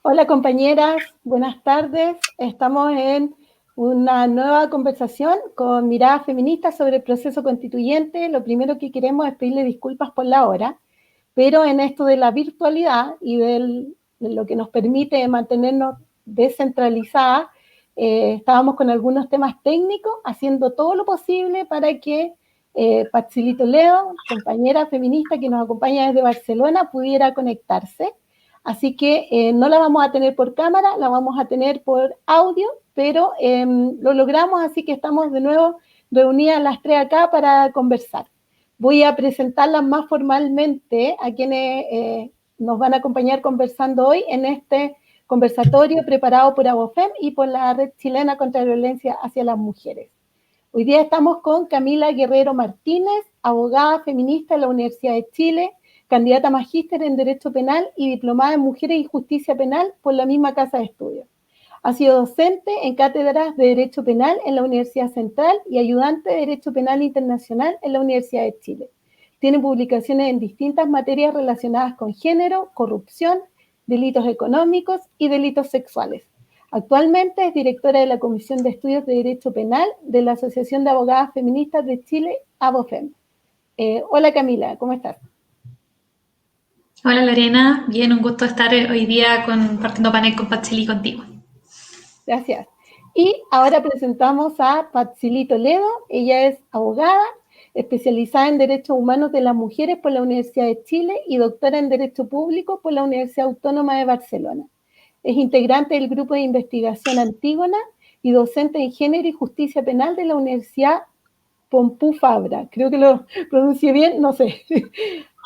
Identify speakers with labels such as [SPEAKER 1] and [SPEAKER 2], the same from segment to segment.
[SPEAKER 1] Hola compañeras, buenas tardes. Estamos en una nueva conversación con mirada feminista sobre el proceso constituyente. Lo primero que queremos es pedirle disculpas por la hora, pero en esto de la virtualidad y de lo que nos permite mantenernos descentralizadas, estábamos con algunos temas técnicos, haciendo todo lo posible para que Patsili Toledo, compañera feminista que nos acompaña desde Barcelona, pudiera conectarse. Así que no la vamos a tener por cámara, la vamos a tener por audio, pero lo logramos, así que estamos de nuevo reunidas las tres acá para conversar. Voy a presentarlas más formalmente a quienes nos van a acompañar conversando hoy en este conversatorio preparado por ABOFEM y por la Red Chilena contra la Violencia hacia las Mujeres. Hoy día estamos con Camila Guerrero Martínez, abogada feminista de la Universidad de Chile, candidata a magíster en Derecho Penal y diplomada en Mujeres y Justicia Penal por la misma Casa de Estudios. Ha sido docente en cátedras de Derecho Penal en la Universidad Central y ayudante de Derecho Penal Internacional en la Universidad de Chile. Tiene publicaciones en distintas materias relacionadas con género, corrupción, delitos económicos y delitos sexuales. Actualmente es directora de la Comisión de Estudios de Derecho Penal de la Asociación de Abogadas Feministas de Chile, ABOFEM. Hola Camila, ¿cómo estás?
[SPEAKER 2] Hola Lorena, bien, un gusto estar hoy día compartiendo panel con Patsili contigo.
[SPEAKER 1] Gracias. Y ahora presentamos a Patsili Toledo. Ella es abogada, especializada en Derechos Humanos de las Mujeres por la Universidad de Chile y doctora en Derecho Público por la Universidad Autónoma de Barcelona. Es integrante del Grupo de Investigación Antígona y docente en Género y Justicia Penal de la Universidad Pompeu Fabra. Creo que lo pronuncié bien, no sé.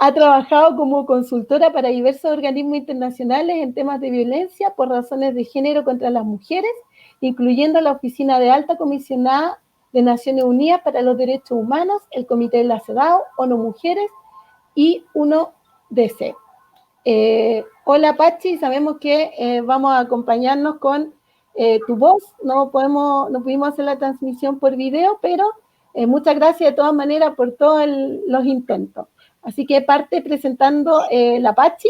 [SPEAKER 1] Ha trabajado como consultora para diversos organismos internacionales en temas de violencia por razones de género contra las mujeres, incluyendo la Oficina de Alta Comisionada de Naciones Unidas para los Derechos Humanos, el Comité de la CEDAW, ONU Mujeres y UNODC. Hola Pachi, sabemos que vamos a acompañarnos con tu voz, no pudimos hacer la transmisión por video, pero muchas gracias de todas maneras por todos los intentos. Así que parte presentando la Pachi,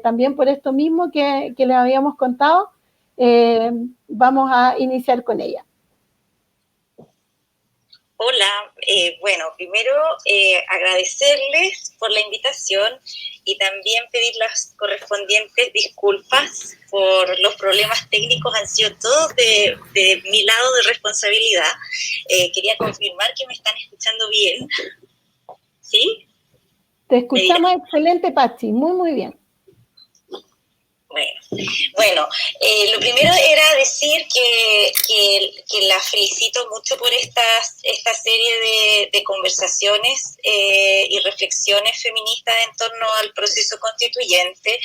[SPEAKER 1] también por esto mismo que les habíamos contado, vamos a iniciar con ella.
[SPEAKER 3] Hola, bueno, primero agradecerles por la invitación y también pedir las correspondientes disculpas por los problemas técnicos, han sido todos de mi lado de responsabilidad. Quería confirmar que me están escuchando bien, ¿sí?
[SPEAKER 1] Te escuchamos excelente, Pachi, muy, muy bien.
[SPEAKER 3] Bueno, lo primero era decir que la felicito mucho por esta serie de conversaciones y reflexiones feministas en torno al proceso constituyente.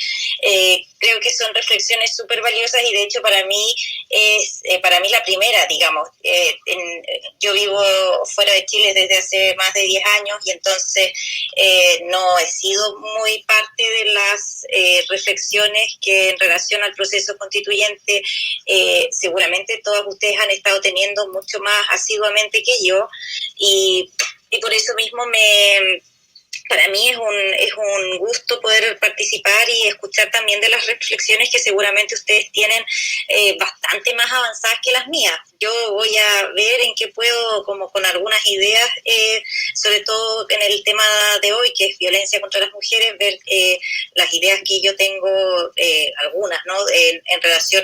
[SPEAKER 3] Creo que son reflexiones súper valiosas y de hecho para mí es la primera, digamos. Yo vivo fuera de Chile desde hace más de 10 años y entonces no he sido muy parte de las reflexiones que en relación al proceso constituyente seguramente todas ustedes han estado teniendo mucho más asiduamente que yo y por eso mismo para mí es un gusto poder participar y escuchar también de las reflexiones que seguramente ustedes tienen bastante más avanzadas que las mías. Yo voy a ver en qué puedo, como con algunas ideas, sobre todo en el tema de hoy, que es violencia contra las mujeres, ver las ideas que yo tengo, algunas, ¿no? En relación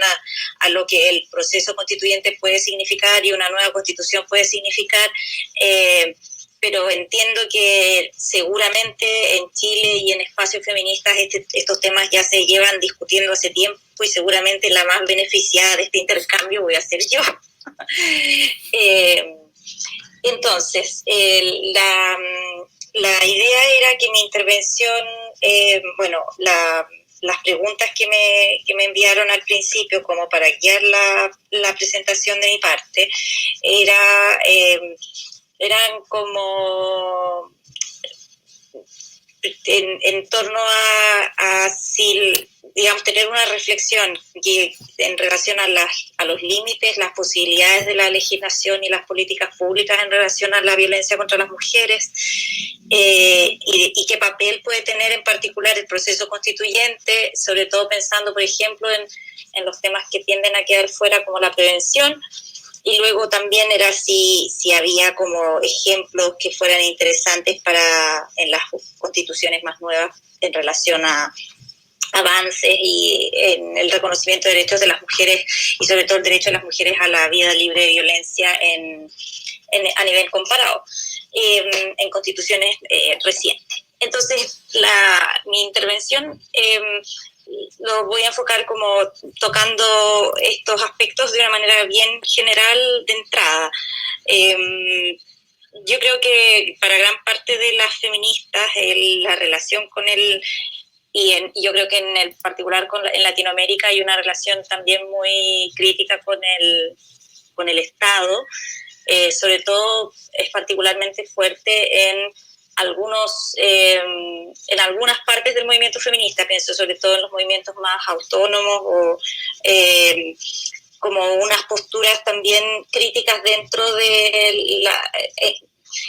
[SPEAKER 3] a lo que el proceso constituyente puede significar y una nueva constitución puede significar. Pero entiendo que seguramente en Chile y en espacios feministas estos temas ya se llevan discutiendo hace tiempo y seguramente la más beneficiada de este intercambio voy a ser yo. Entonces, la idea era que mi intervención, las preguntas que me enviaron al principio como para guiar la presentación de mi parte, eran como en torno a si, digamos, tener una reflexión en relación a los límites, las posibilidades de la legislación y las políticas públicas en relación a la violencia contra las mujeres, y qué papel puede tener en particular el proceso constituyente, sobre todo pensando, por ejemplo, en los temas que tienden a quedar fuera, como la prevención. Y luego también era si había como ejemplos que fueran interesantes en las constituciones más nuevas en relación a avances y en el reconocimiento de derechos de las mujeres, y sobre todo el derecho de las mujeres a la vida libre de violencia a nivel comparado en constituciones recientes. Entonces, mi intervención lo voy a enfocar como tocando estos aspectos de una manera bien general de entrada. Yo creo que para gran parte de las feministas la relación con yo creo que en particular en Latinoamérica hay una relación también muy crítica con el Estado, sobre todo es particularmente fuerte en algunas partes del movimiento feminista. Pienso sobre todo en los movimientos más autónomos o como unas posturas también críticas dentro de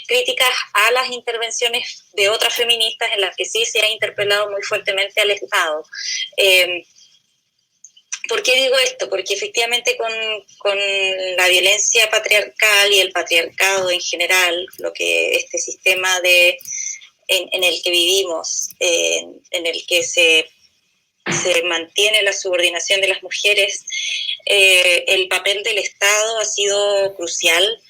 [SPEAKER 3] críticas a las intervenciones de otras feministas en las que sí se ha interpelado muy fuertemente al Estado. ¿Por qué digo esto? Porque efectivamente con la violencia patriarcal y el patriarcado en general, lo que este sistema en el que vivimos, en el que se mantiene la subordinación de las mujeres, el papel del Estado ha sido crucial.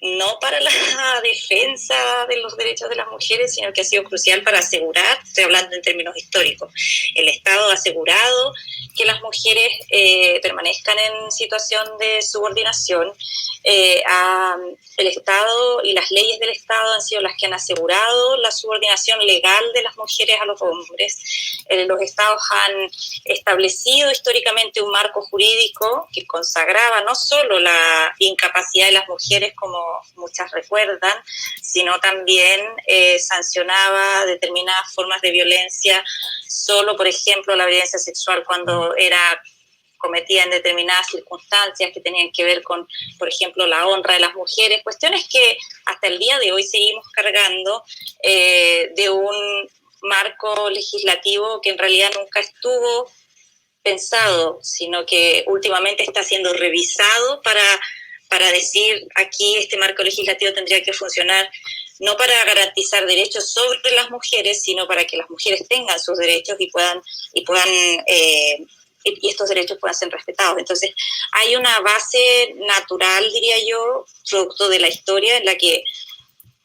[SPEAKER 3] No para la defensa de los derechos de las mujeres, sino que ha sido crucial para asegurar, estoy hablando en términos históricos, el Estado ha asegurado que las mujeres permanezcan en situación de subordinación. El Estado y las leyes del Estado han sido las que han asegurado la subordinación legal de las mujeres a los hombres. Los Estados han establecido históricamente un marco jurídico que consagraba no solo la incapacidad de las mujeres, como muchas recuerdan, sino también sancionaba determinadas formas de violencia, solo, por ejemplo, la violencia sexual cuando era cometida en determinadas circunstancias que tenían que ver con, por ejemplo, la honra de las mujeres, cuestiones que hasta el día de hoy seguimos cargando de un marco legislativo que en realidad nunca estuvo pensado, sino que últimamente está siendo revisado para decir aquí este marco legislativo tendría que funcionar no para garantizar derechos sobre las mujeres, sino para que las mujeres tengan sus derechos y estos derechos puedan ser respetados. Entonces, hay una base natural, diría yo, producto de la historia, en la que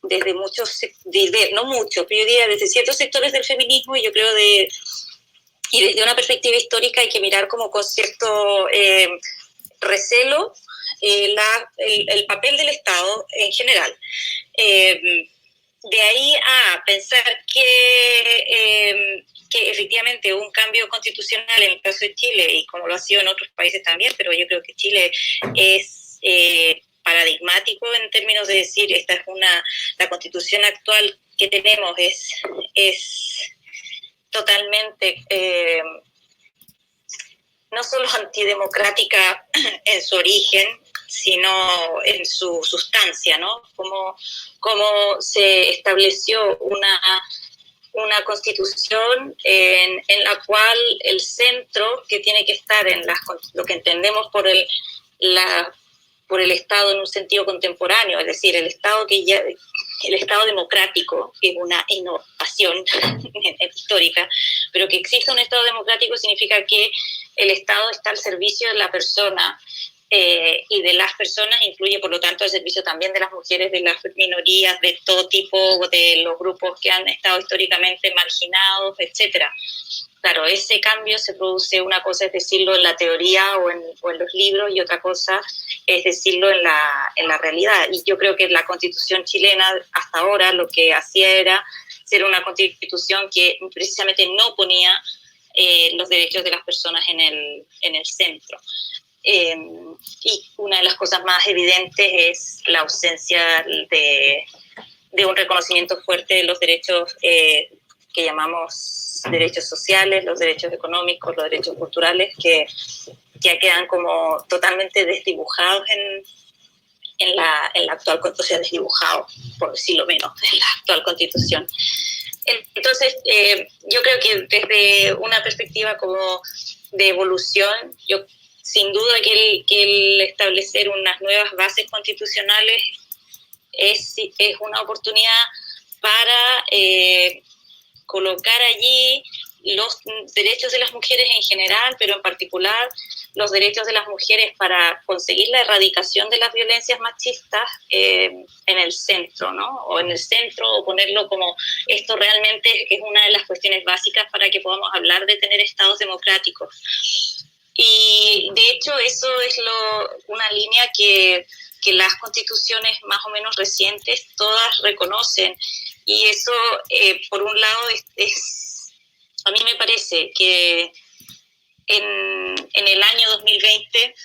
[SPEAKER 3] desde no muchos, pero yo diría desde ciertos sectores del feminismo, y yo creo y desde una perspectiva histórica hay que mirar como con cierto recelo el papel del Estado en general. De ahí a pensar que efectivamente un cambio constitucional en el caso de Chile, y como lo ha sido en otros países también, pero yo creo que Chile es paradigmático en términos de decir, la constitución actual que tenemos es totalmente no solo antidemocrática en su origen, sino en su sustancia, ¿no? Cómo se estableció una constitución en la cual el centro, que tiene que estar en lo que entendemos por el Estado en un sentido contemporáneo, es decir, el Estado democrático, que es una innovación histórica, pero que exista un Estado democrático significa que el Estado está al servicio de la persona, y de las personas, incluye por lo tanto el servicio también de las mujeres, de las minorías, de todo tipo, de los grupos que han estado históricamente marginados, etcétera. Claro, ese cambio se produce, una cosa es decirlo en la teoría o en los libros, y otra cosa es decirlo en la realidad. Y yo creo que la Constitución chilena hasta ahora lo que hacía era ser una Constitución que precisamente no ponía los derechos de las personas en el centro. Y una de las cosas más evidentes es la ausencia de un reconocimiento fuerte de los derechos que llamamos derechos sociales, los derechos económicos, los derechos culturales, que ya quedan como totalmente desdibujados en la actual, o sea, desdibujados, por decirlo menos, en la actual Constitución. Entonces, yo creo que desde una perspectiva como de evolución, yo sin duda que el establecer unas nuevas bases constitucionales es una oportunidad para colocar allí los derechos de las mujeres en general, pero en particular los derechos de las mujeres para conseguir la erradicación de las violencias machistas en el centro, ¿no? O en el centro, o ponerlo como esto realmente es una de las cuestiones básicas para que podamos hablar de tener estados democráticos. Y de hecho eso es una línea que las constituciones más o menos recientes todas reconocen, y eso por un lado a mí me parece que en el año 2020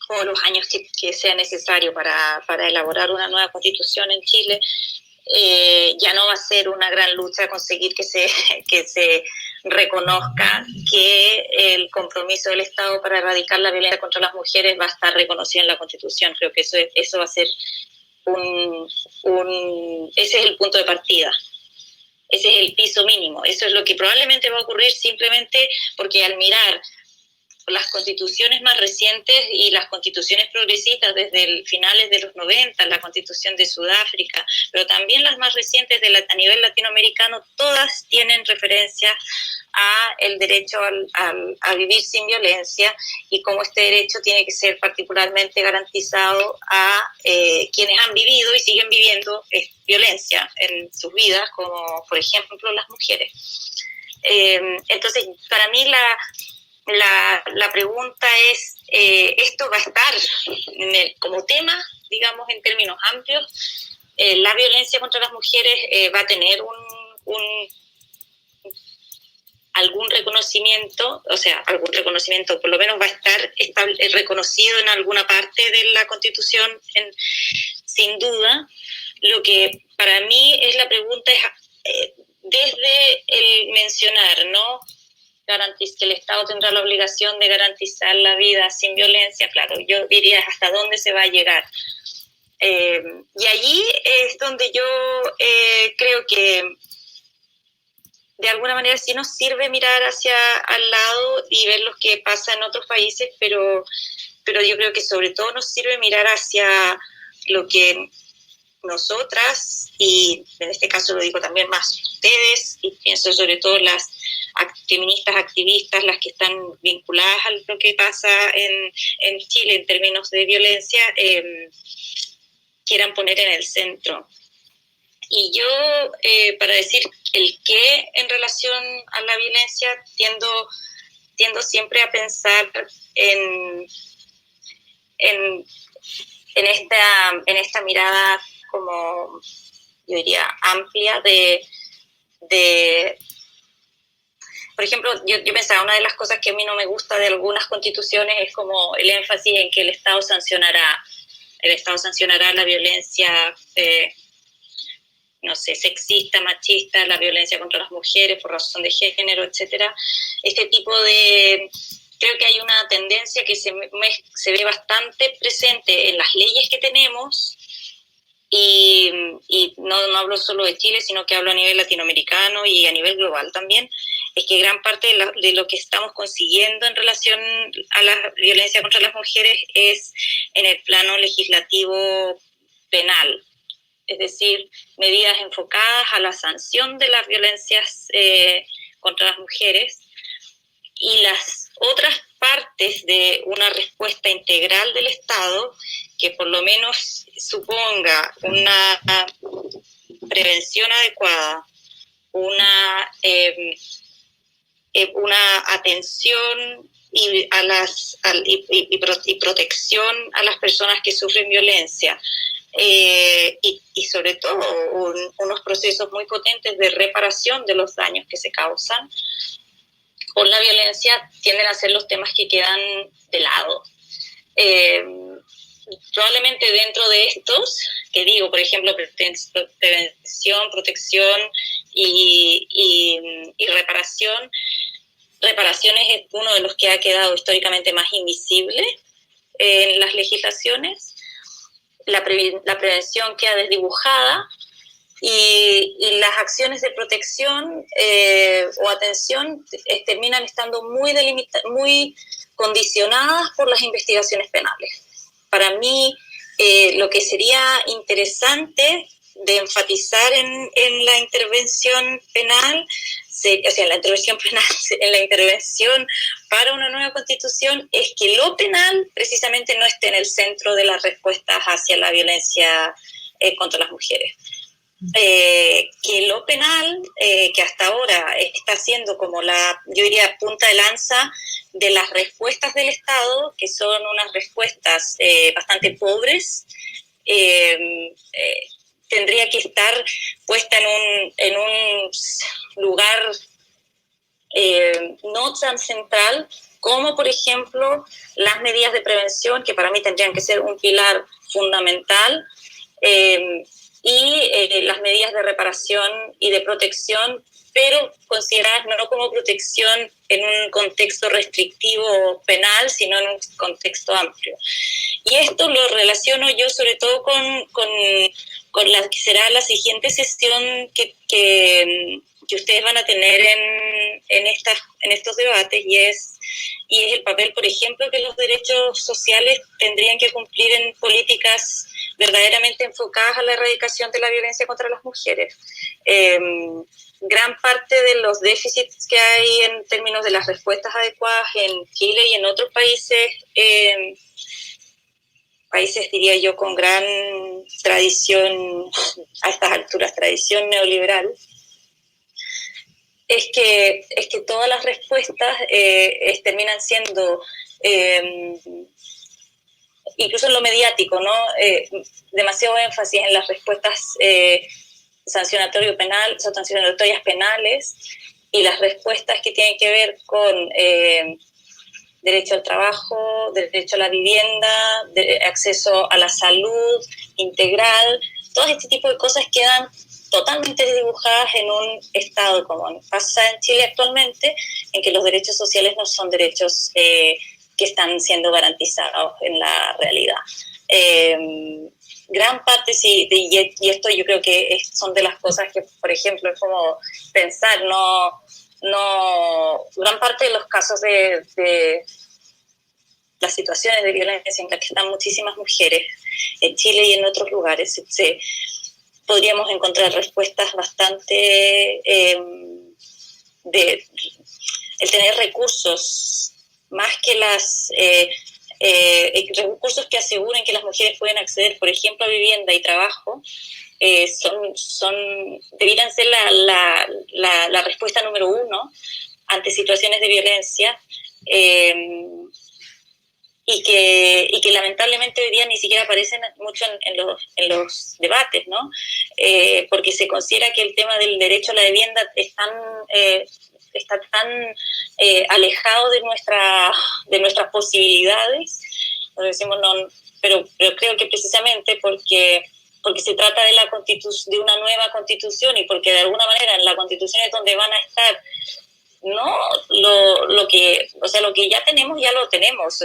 [SPEAKER 3] o los años que sea necesario para elaborar una nueva constitución en Chile, ya no va a ser una gran lucha conseguir que se reconozca que el compromiso del Estado para erradicar la violencia contra las mujeres va a estar reconocido en la Constitución. Creo que eso va a ser ese es el punto de partida. Ese es el piso mínimo. Eso es lo que probablemente va a ocurrir simplemente porque al mirar las constituciones más recientes y las constituciones progresistas desde finales de los 90, la constitución de Sudáfrica, pero también las más recientes a nivel latinoamericano, todas tienen referencia a el derecho a vivir sin violencia, y cómo este derecho tiene que ser particularmente garantizado a quienes han vivido y siguen viviendo violencia en sus vidas, como por ejemplo las mujeres. Entonces, para mí la pregunta es, ¿esto va a estar como tema, digamos, en términos amplios? ¿La violencia contra las mujeres va a tener algún reconocimiento? O sea, algún reconocimiento, por lo menos va a estar reconocido en alguna parte de la Constitución, sin duda. Lo que para mí es la pregunta es, desde el mencionar, ¿no?, que el Estado tendrá la obligación de garantizar la vida sin violencia, claro, yo diría hasta dónde se va a llegar. Y allí es donde yo creo que de alguna manera sí nos sirve mirar hacia al lado y ver lo que pasa en otros países, pero yo creo que sobre todo nos sirve mirar hacia lo que nosotras, y en este caso lo digo también más ustedes, y pienso sobre todo las feministas activistas, las que están vinculadas a lo que pasa en Chile en términos de violencia, quieran poner en el centro. Y yo, para decir el qué en relación a la violencia, tiendo siempre a pensar en esta mirada como, yo diría, amplia de por ejemplo, yo pensaba, una de las cosas que a mí no me gusta de algunas constituciones es como el énfasis en que el Estado sancionará la violencia, no sé, sexista, machista, la violencia contra las mujeres por razón de género, etcétera. Creo que hay una tendencia que se ve bastante presente en las leyes que tenemos, y no hablo solo de Chile, sino que hablo a nivel latinoamericano y a nivel global también, es que gran parte de lo que estamos consiguiendo en relación a la violencia contra las mujeres es en el plano legislativo penal, es decir, medidas enfocadas a la sanción de las violencias contra las mujeres, y las otras partes de una respuesta integral del Estado que por lo menos suponga una prevención adecuada, una atención y protección a las personas que sufren violencia, y sobre todo unos procesos muy potentes de reparación de los daños que se causan por la violencia, tienden a ser los temas que quedan de lado. probablemente dentro de estos, que digo, por ejemplo, prevención, protección y reparación. Reparaciones es uno de los que ha quedado históricamente más invisible en las legislaciones. La prevención queda desdibujada y las acciones de protección o atención terminan estando muy condicionadas por las investigaciones penales. Para mí, lo que sería interesante de enfatizar en la intervención penal, en la intervención para una nueva constitución, es que lo penal precisamente no esté en el centro de las respuestas hacia la violencia contra las mujeres. Que lo penal, que hasta ahora está siendo como yo diría, punta de lanza de las respuestas del Estado, que son unas respuestas bastante pobres, tendría que estar puesta en un lugar no tan central como, por ejemplo, las medidas de prevención, que para mí tendrían que ser un pilar fundamental, y las medidas de reparación y de protección, pero consideradas no como protección en un contexto restrictivo penal, sino en un contexto amplio. Y esto lo relaciono yo sobre todo con la que será la siguiente sesión que ustedes van a tener en estos debates, y es el papel, por ejemplo, que los derechos sociales tendrían que cumplir en políticas verdaderamente enfocadas a la erradicación de la violencia contra las mujeres. Gran parte de los déficits que hay en términos de las respuestas adecuadas en Chile y en otros países, diría yo, con gran tradición, a estas alturas, tradición neoliberal, es que todas las respuestas terminan siendo, incluso en lo mediático, ¿no? Demasiado énfasis en las respuestas sancionatorias penales, y las respuestas que tienen que ver con derecho al trabajo, derecho a la vivienda, acceso a la salud integral. Todo este tipo de cosas quedan totalmente desdibujadas en un Estado común. Pasa en Chile actualmente en que los derechos sociales no son derechos que están siendo garantizados en la realidad. Gran parte, sí, y esto yo creo que son de las cosas que, por ejemplo, es como pensar, gran parte de los casos de las situaciones de violencia en las que están muchísimas mujeres en Chile y en otros lugares, podríamos encontrar respuestas bastante el tener recursos más que recursos que aseguren que las mujeres pueden acceder, por ejemplo, a vivienda y trabajo, debieran ser la respuesta número uno ante situaciones de violencia, y que lamentablemente hoy día ni siquiera aparecen mucho en los debates, ¿no? Porque se considera que el tema del derecho a la vivienda está tan alejado de nuestras posibilidades. Nos decimos no, pero creo que precisamente porque se trata de una nueva constitución, y porque de alguna manera en la constitución es donde van a estar lo que ya tenemos, ya lo tenemos,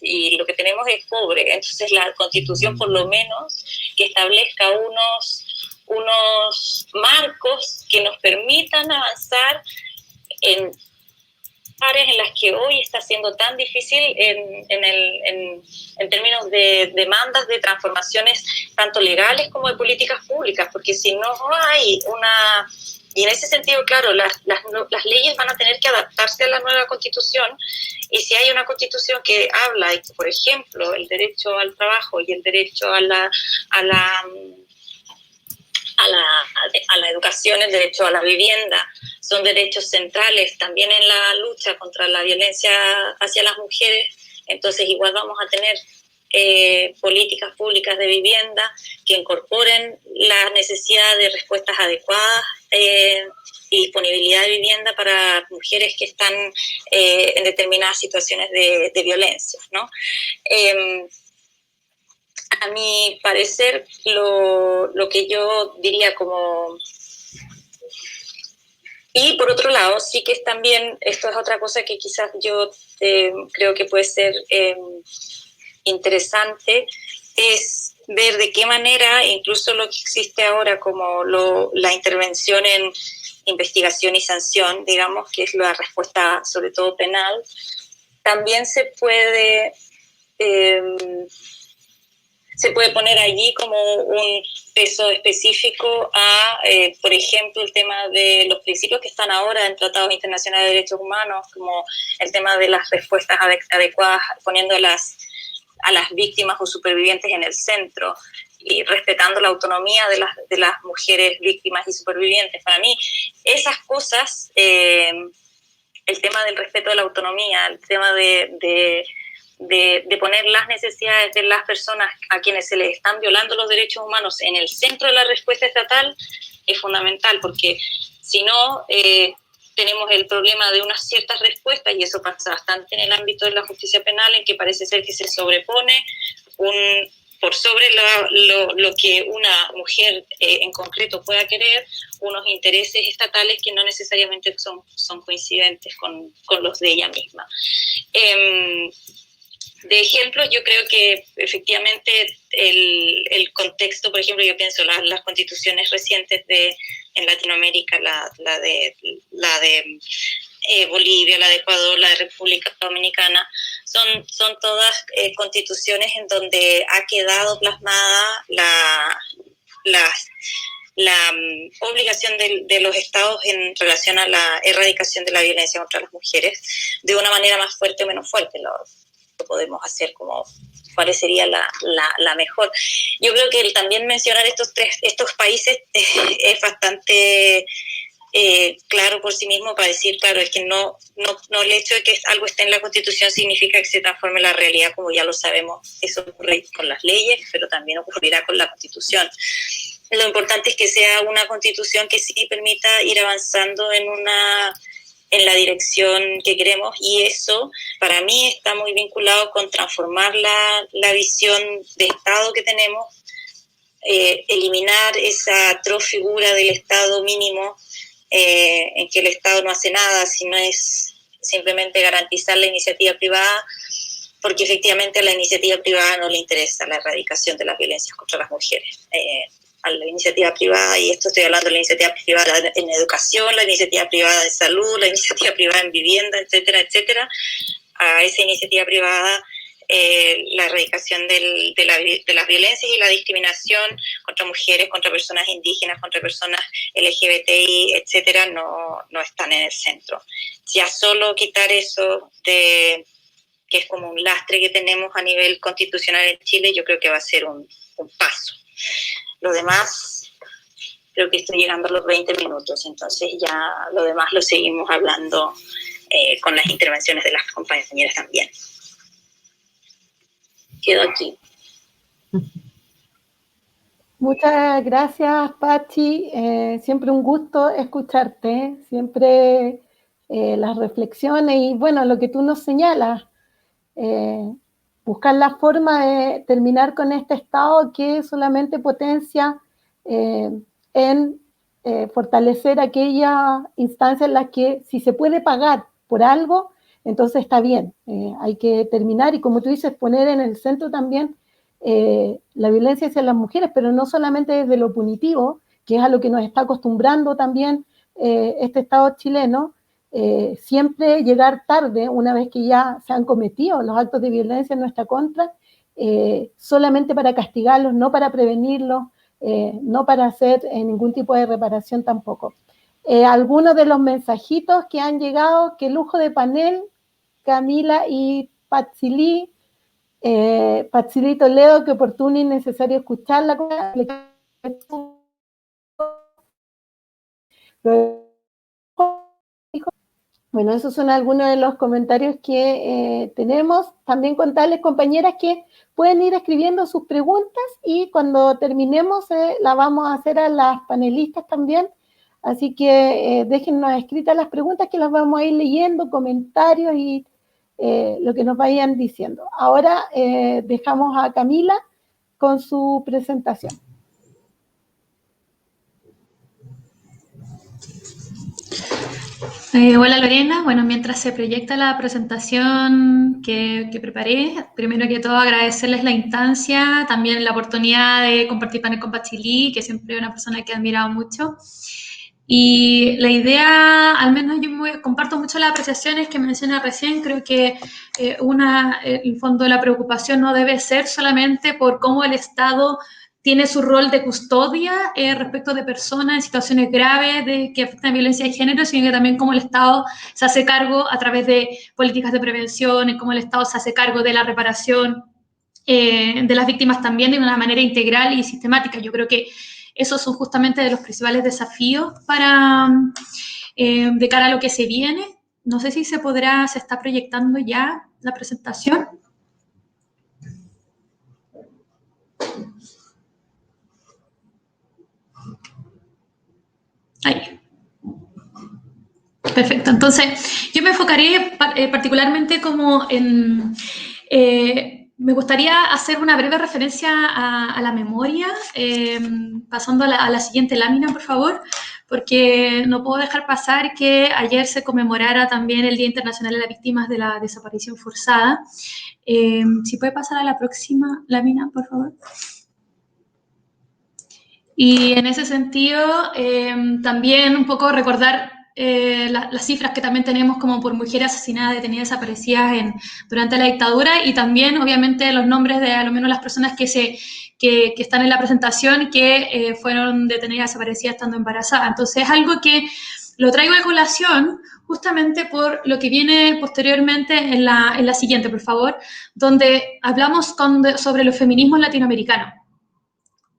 [SPEAKER 3] y lo que tenemos es pobre. Entonces la Constitución, por lo menos, que establezca unos marcos que nos permitan avanzar en áreas en las que hoy está siendo tan difícil en términos de demandas de transformaciones tanto legales como de políticas públicas, porque si no hay y en ese sentido, claro, las leyes van a tener que adaptarse a la nueva Constitución, y si hay una Constitución que habla, por ejemplo, el derecho al trabajo y el derecho a la educación, el derecho a la vivienda, son derechos centrales también en la lucha contra la violencia hacia las mujeres, entonces igual vamos a tener políticas públicas de vivienda que incorporen la necesidad de respuestas adecuadas y disponibilidad de vivienda para mujeres que están en determinadas situaciones de violencia, ¿no? A mi parecer, lo que yo diría como... Y por otro lado, sí que es también, esto es otra cosa que quizás yo creo que puede ser interesante, es ver de qué manera incluso lo que existe ahora como la intervención en investigación y sanción, digamos, que es la respuesta sobre todo penal, también se puede poner allí como un peso específico a, por ejemplo, el tema de los principios que están ahora en tratados internacionales de derechos humanos, como el tema de las respuestas adecuadas, poniendo a las víctimas o supervivientes en el centro y respetando la autonomía de las mujeres víctimas y supervivientes. Para mí, esas cosas, el tema del respeto de la autonomía, el tema de poner las necesidades de las personas a quienes se les están violando los derechos humanos en el centro de la respuesta estatal es fundamental, porque si no, tenemos el problema de unas ciertas respuestas, y eso pasa bastante en el ámbito de la justicia penal, en que parece ser que se sobrepone por sobre lo que una mujer en concreto pueda querer, unos intereses estatales que no necesariamente son coincidentes con los de ella misma. De ejemplo, yo creo que efectivamente el contexto, por ejemplo, yo pienso las constituciones recientes en Latinoamérica, la de Bolivia, la de Ecuador, la de República Dominicana, son todas constituciones en donde ha quedado plasmada la obligación de los estados en relación a la erradicación de la violencia contra las mujeres de una manera más fuerte o menos fuerte. Lo podemos hacer como parecería la mejor. Yo creo que también mencionar estos países es bastante claro por sí mismo para decir, claro, es que no el hecho de que algo esté en la Constitución significa que se transforme la realidad, como ya lo sabemos. Eso ocurre con las leyes, pero también ocurrirá con la Constitución. Lo importante es que sea una Constitución que sí permita ir avanzando en la dirección que queremos, y eso para mí está muy vinculado con transformar la visión de Estado que tenemos, eliminar esa atroz figura del Estado mínimo, en que el Estado no hace nada, sino es simplemente garantizar la iniciativa privada, porque efectivamente a la iniciativa privada no le interesa la erradicación de las violencias contra las mujeres. A la iniciativa privada, y esto estoy hablando de la iniciativa privada en educación, la iniciativa privada en salud, la iniciativa privada en vivienda, etcétera, etcétera, a esa iniciativa privada la erradicación de las violencias y la discriminación contra mujeres, contra personas indígenas, contra personas LGBTI, etcétera, no están en el centro. Ya solo quitar eso que es como un lastre que tenemos a nivel constitucional en Chile, yo creo que va a ser un paso. Lo demás, creo que estoy llegando a los 20 minutos, entonces ya lo demás lo seguimos hablando con las intervenciones de las compañeras también. Quedo aquí.
[SPEAKER 1] Muchas gracias, Pachi. Siempre un gusto escucharte, siempre las reflexiones y, bueno, lo que tú nos señalas, buscar la forma de terminar con este estado que solamente potencia en fortalecer aquella instancia en la que si se puede pagar por algo, entonces está bien, hay que terminar y, como tú dices, poner en el centro también la violencia hacia las mujeres, pero no solamente desde lo punitivo, que es a lo que nos está acostumbrando también este Estado chileno, siempre llegar tarde, una vez que ya se han cometido los actos de violencia en nuestra contra, solamente para castigarlos, no para prevenirlos, no para hacer ningún tipo de reparación tampoco. Algunos de los mensajitos que han llegado, qué lujo de panel, Camila y Patsili. Patsili Toledo, qué oportuno y necesario escucharla. Bueno, esos son algunos de los comentarios que tenemos. También contarles, compañeras, que pueden ir escribiendo sus preguntas y cuando terminemos las vamos a hacer a las panelistas también. Así que déjennos escritas las preguntas que las vamos a ir leyendo, comentarios y lo que nos vayan diciendo. Ahora dejamos a Camila con su presentación.
[SPEAKER 2] Hola Lorena, bueno, mientras se proyecta la presentación que preparé, primero que todo agradecerles la instancia, también la oportunidad de compartir panel con Pachilí, que siempre es una persona que he admirado mucho. Y la idea, al menos yo comparto mucho las apreciaciones que menciona recién, creo que el fondo de la preocupación no debe ser solamente por cómo el Estado tiene su rol de custodia respecto de personas en situaciones graves que afectan violencia de género, sino que también cómo el Estado se hace cargo a través de políticas de prevención, y cómo el Estado se hace cargo de la reparación de las víctimas también de una manera integral y sistemática. Yo creo que esos son justamente de los principales desafíos de cara a lo que se viene. No sé si se está proyectando ya la presentación. Ahí. Perfecto. Entonces, yo me enfocaré particularmente como en... me gustaría hacer una breve referencia a la memoria, pasando a la siguiente lámina, por favor, porque no puedo dejar pasar que ayer se conmemorara también el Día Internacional de las Víctimas de la Desaparición Forzada. Si puede pasar a la próxima lámina, por favor. Y en ese sentido, también un poco recordar las cifras que también tenemos como por mujeres asesinadas, detenidas, desaparecidas durante la dictadura, y también, obviamente, los nombres de a lo menos las personas que están en la presentación que fueron detenidas, desaparecidas estando embarazadas. Entonces, es algo que lo traigo a colación justamente por lo que viene posteriormente en la siguiente, por favor, donde hablamos sobre los feminismos latinoamericanos.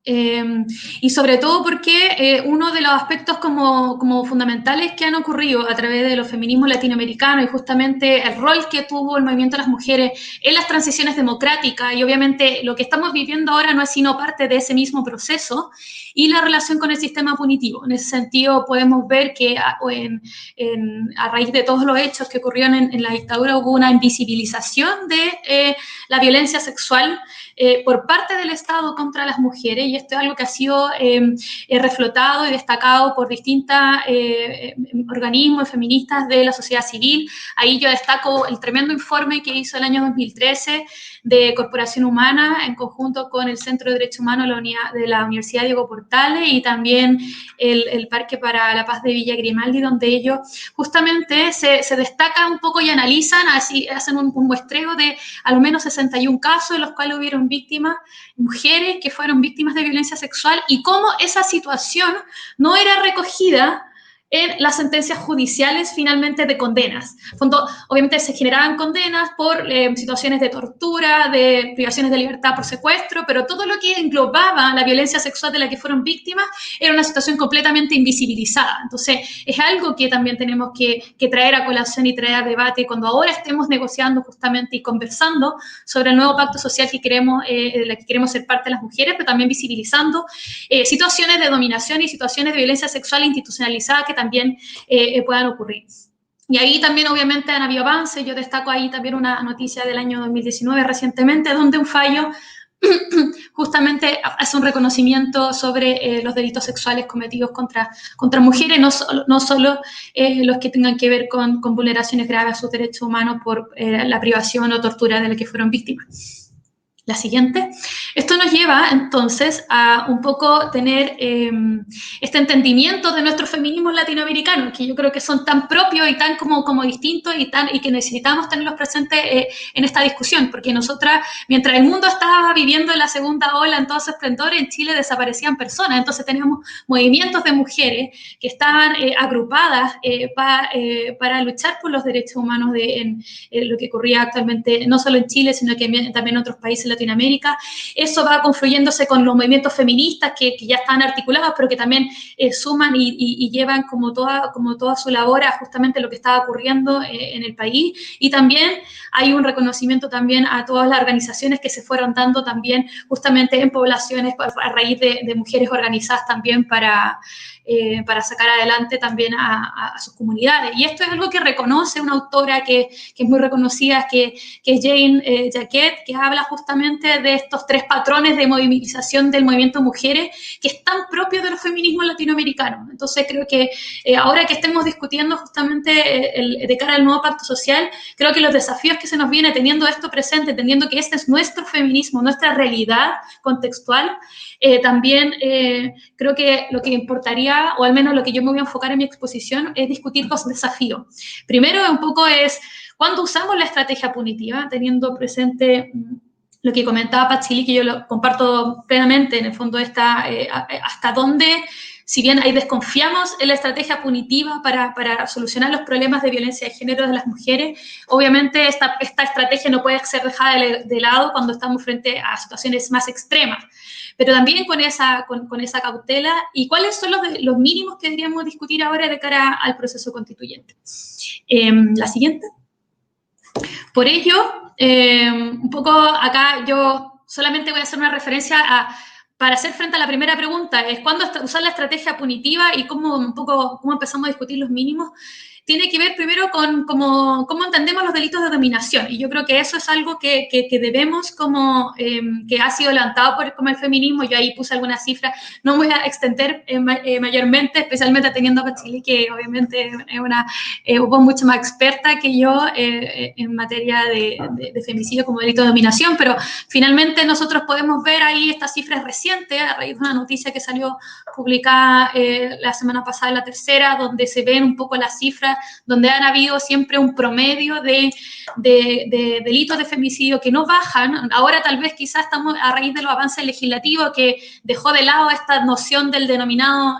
[SPEAKER 2] Y sobre todo porque uno de los aspectos como fundamentales que han ocurrido a través de los feminismos latinoamericanos y justamente el rol que tuvo el movimiento de las mujeres en las transiciones democráticas, y obviamente lo que estamos viviendo ahora no es sino parte de ese mismo proceso, y la relación con el sistema punitivo. En ese sentido podemos ver que a raíz de todos los hechos que ocurrieron en la dictadura hubo una invisibilización de la violencia sexual por parte del Estado contra las mujeres, y esto es algo que ha sido reflotado y destacado por distintos organismos feministas de la sociedad civil. Ahí yo destaco el tremendo informe que hizo el año 2013 de Corporación Humana en conjunto con el Centro de Derechos Humanos de la Universidad Diego Portales, y también el Parque para la Paz de Villa Grimaldi, donde ellos justamente se destacan un poco y analizan, hacen un muestreo de al menos 61 casos en los cuales hubieron víctimas, mujeres que fueron víctimas de violencia sexual, y cómo esa situación no era recogida en las sentencias judiciales finalmente de condenas. Obviamente se generaban condenas por situaciones de tortura, de privaciones de libertad por secuestro, pero todo lo que englobaba la violencia sexual de la que fueron víctimas era una situación completamente invisibilizada. Entonces, es algo que también tenemos que traer a colación y traer a debate cuando ahora estemos negociando justamente y conversando sobre el nuevo pacto social de la que queremos ser parte de las mujeres, pero también visibilizando situaciones de dominación y situaciones de violencia sexual institucionalizada que también puedan ocurrir. Y ahí también obviamente han habido avances. Yo destaco ahí también una noticia del año 2019 recientemente, donde un fallo justamente hace un reconocimiento sobre los delitos sexuales cometidos contra mujeres, no solo los que tengan que ver con vulneraciones graves a sus derechos humanos por la privación o tortura de la que fueron víctimas. La siguiente. Esto nos lleva entonces a un poco tener este entendimiento de nuestros feminismos latinoamericanos, que yo creo que son tan propios y tan como distintos y que necesitamos tenerlos presentes en esta discusión, porque nosotras, mientras el mundo estaba viviendo la segunda ola en todo su esplendor, en Chile desaparecían personas. Entonces teníamos movimientos de mujeres que estaban agrupadas para luchar por los derechos humanos en lo que ocurría actualmente, no solo en Chile, sino que también en otros países Latinoamérica. Eso va confluyéndose con los movimientos feministas que ya están articulados, pero que también suman y llevan como toda su labor a justamente lo que estaba ocurriendo en el país. Y también hay un reconocimiento también a todas las organizaciones que se fueron dando también justamente en poblaciones a raíz de mujeres organizadas también para sacar adelante también a sus comunidades. Y esto es algo que reconoce una autora que es muy reconocida, que es Jane Jacquet, que habla justamente justamente de estos 3 patrones de movilización del movimiento mujeres que están propios de los feminismos latinoamericanos. Entonces creo que ahora que estemos discutiendo justamente de cara al nuevo pacto social, creo que los desafíos que se nos viene teniendo esto presente, entendiendo que este es nuestro feminismo, nuestra realidad contextual, también creo que lo que importaría, o al menos lo que yo me voy a enfocar en mi exposición, es discutir dos desafíos. Primero, un poco es cuando usamos la estrategia punitiva, teniendo presente lo que comentaba Patsili, que yo lo comparto plenamente, en el fondo hasta dónde, si bien ahí desconfiamos en la estrategia punitiva para solucionar los problemas de violencia de género de las mujeres, obviamente esta estrategia no puede ser dejada de lado cuando estamos frente a situaciones más extremas, pero también con esa cautela. ¿Y cuáles son los mínimos que deberíamos discutir ahora de cara al proceso constituyente? La siguiente. Por ello, un poco acá yo solamente voy a hacer una referencia para hacer frente a la primera pregunta, es cuándo usar la estrategia punitiva y cómo empezamos a discutir los mínimos. Tiene que ver primero con cómo entendemos los delitos de dominación, y yo creo que eso es algo que debemos, que ha sido levantado como el feminismo. Yo ahí puse algunas cifras, no me voy a extender mayormente, especialmente teniendo a Patsili, que obviamente es una mucho más experta que yo en materia de femicidio como delito de dominación, pero finalmente nosotros podemos ver ahí estas cifras recientes a raíz de una noticia que salió publicada la semana pasada en La Tercera, donde se ven un poco las cifras, donde han habido siempre un promedio de delitos de femicidio que no bajan. Ahora tal vez quizás estamos a raíz de los avances legislativos que dejó de lado esta noción del denominado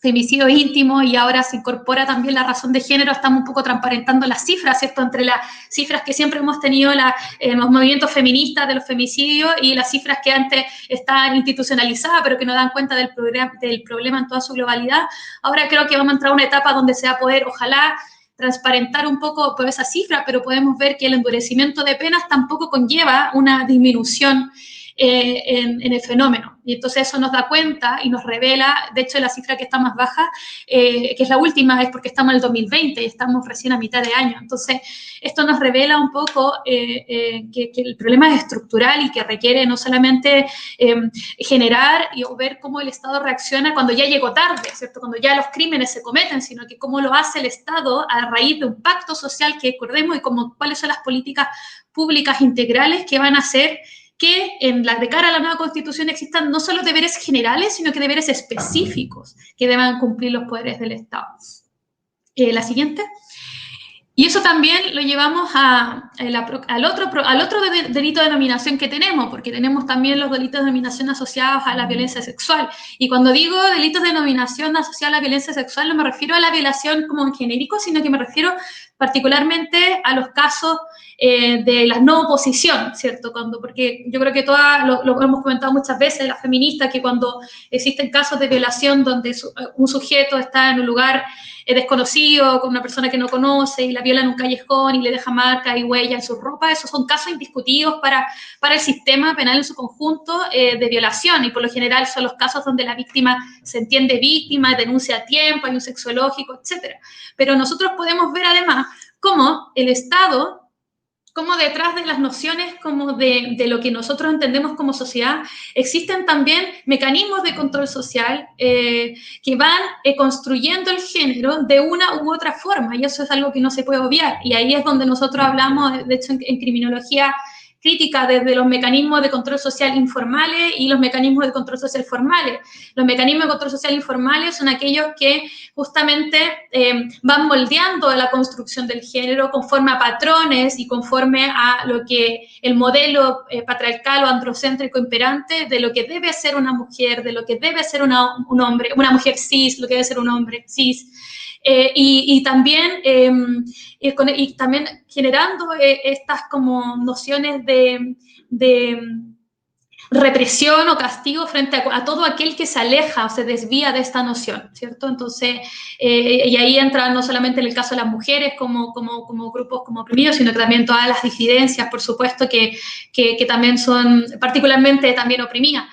[SPEAKER 2] femicidio íntimo, y ahora se incorpora también la razón de género. Estamos un poco transparentando las cifras, ¿cierto?, entre las cifras que siempre hemos tenido los movimientos feministas de los femicidios y las cifras que antes estaban institucionalizadas, pero que no dan cuenta del problema en toda su globalidad. Ahora creo que vamos a entrar a una etapa donde se va a poder, ojalá, transparentar un poco por esa cifra, pero podemos ver que el endurecimiento de penas tampoco conlleva una disminución en el fenómeno. Y entonces eso nos da cuenta y nos revela, de hecho la cifra que está más baja, que es la última, es porque estamos en el 2020 y estamos recién a mitad de año. Entonces esto nos revela un poco que el problema es estructural y que requiere no solamente generar o ver cómo el Estado reacciona cuando ya llegó tarde, ¿cierto?, cuando ya los crímenes se cometen, sino que cómo lo hace el Estado a raíz de un pacto social que acordemos, y cuáles son las políticas públicas integrales que van a hacer que de cara a la nueva Constitución existan no solo deberes generales, sino que deberes específicos que deban cumplir los poderes del Estado. La siguiente. Y eso también lo llevamos al otro delito de dominación que tenemos, porque tenemos también los delitos de dominación asociados a la violencia sexual. Y cuando digo delitos de dominación asociados a la violencia sexual, no me refiero a la violación como en genérico, sino que me refiero particularmente a los casos de la no oposición, ¿cierto? Porque yo creo que lo hemos comentado muchas veces, las feministas, que cuando existen casos de violación donde un sujeto está en un lugar desconocido, con una persona que no conoce, y la viola en un callejón y le deja marca y huella en su ropa, esos son casos indiscutidos para el sistema penal en su conjunto de violación, y por lo general son los casos donde la víctima se entiende víctima, denuncia a tiempo, hay un sexológico, etc. Pero nosotros podemos ver además cómo el Estado, como detrás de las nociones como de lo que nosotros entendemos como sociedad, existen también mecanismos de control social que van construyendo el género de una u otra forma, y eso es algo que no se puede obviar. Y ahí es donde nosotros hablamos, de hecho, en criminología crítica, desde los mecanismos de control social informales y los mecanismos de control social formales. Los mecanismos de control social informales son aquellos que justamente van moldeando la construcción del género conforme a patrones y conforme a lo que el modelo patriarcal o androcéntrico imperante de lo que debe ser una mujer, de lo que debe ser un hombre, una mujer cis, lo que debe ser un hombre cis. Y también generando estas como nociones de represión o castigo frente a todo aquel que se aleja o se desvía de esta noción, ¿cierto? Entonces, y ahí entra no solamente en el caso de las mujeres como grupos como oprimidos, sino que también todas las disidencias, por supuesto, que también son particularmente también oprimidas.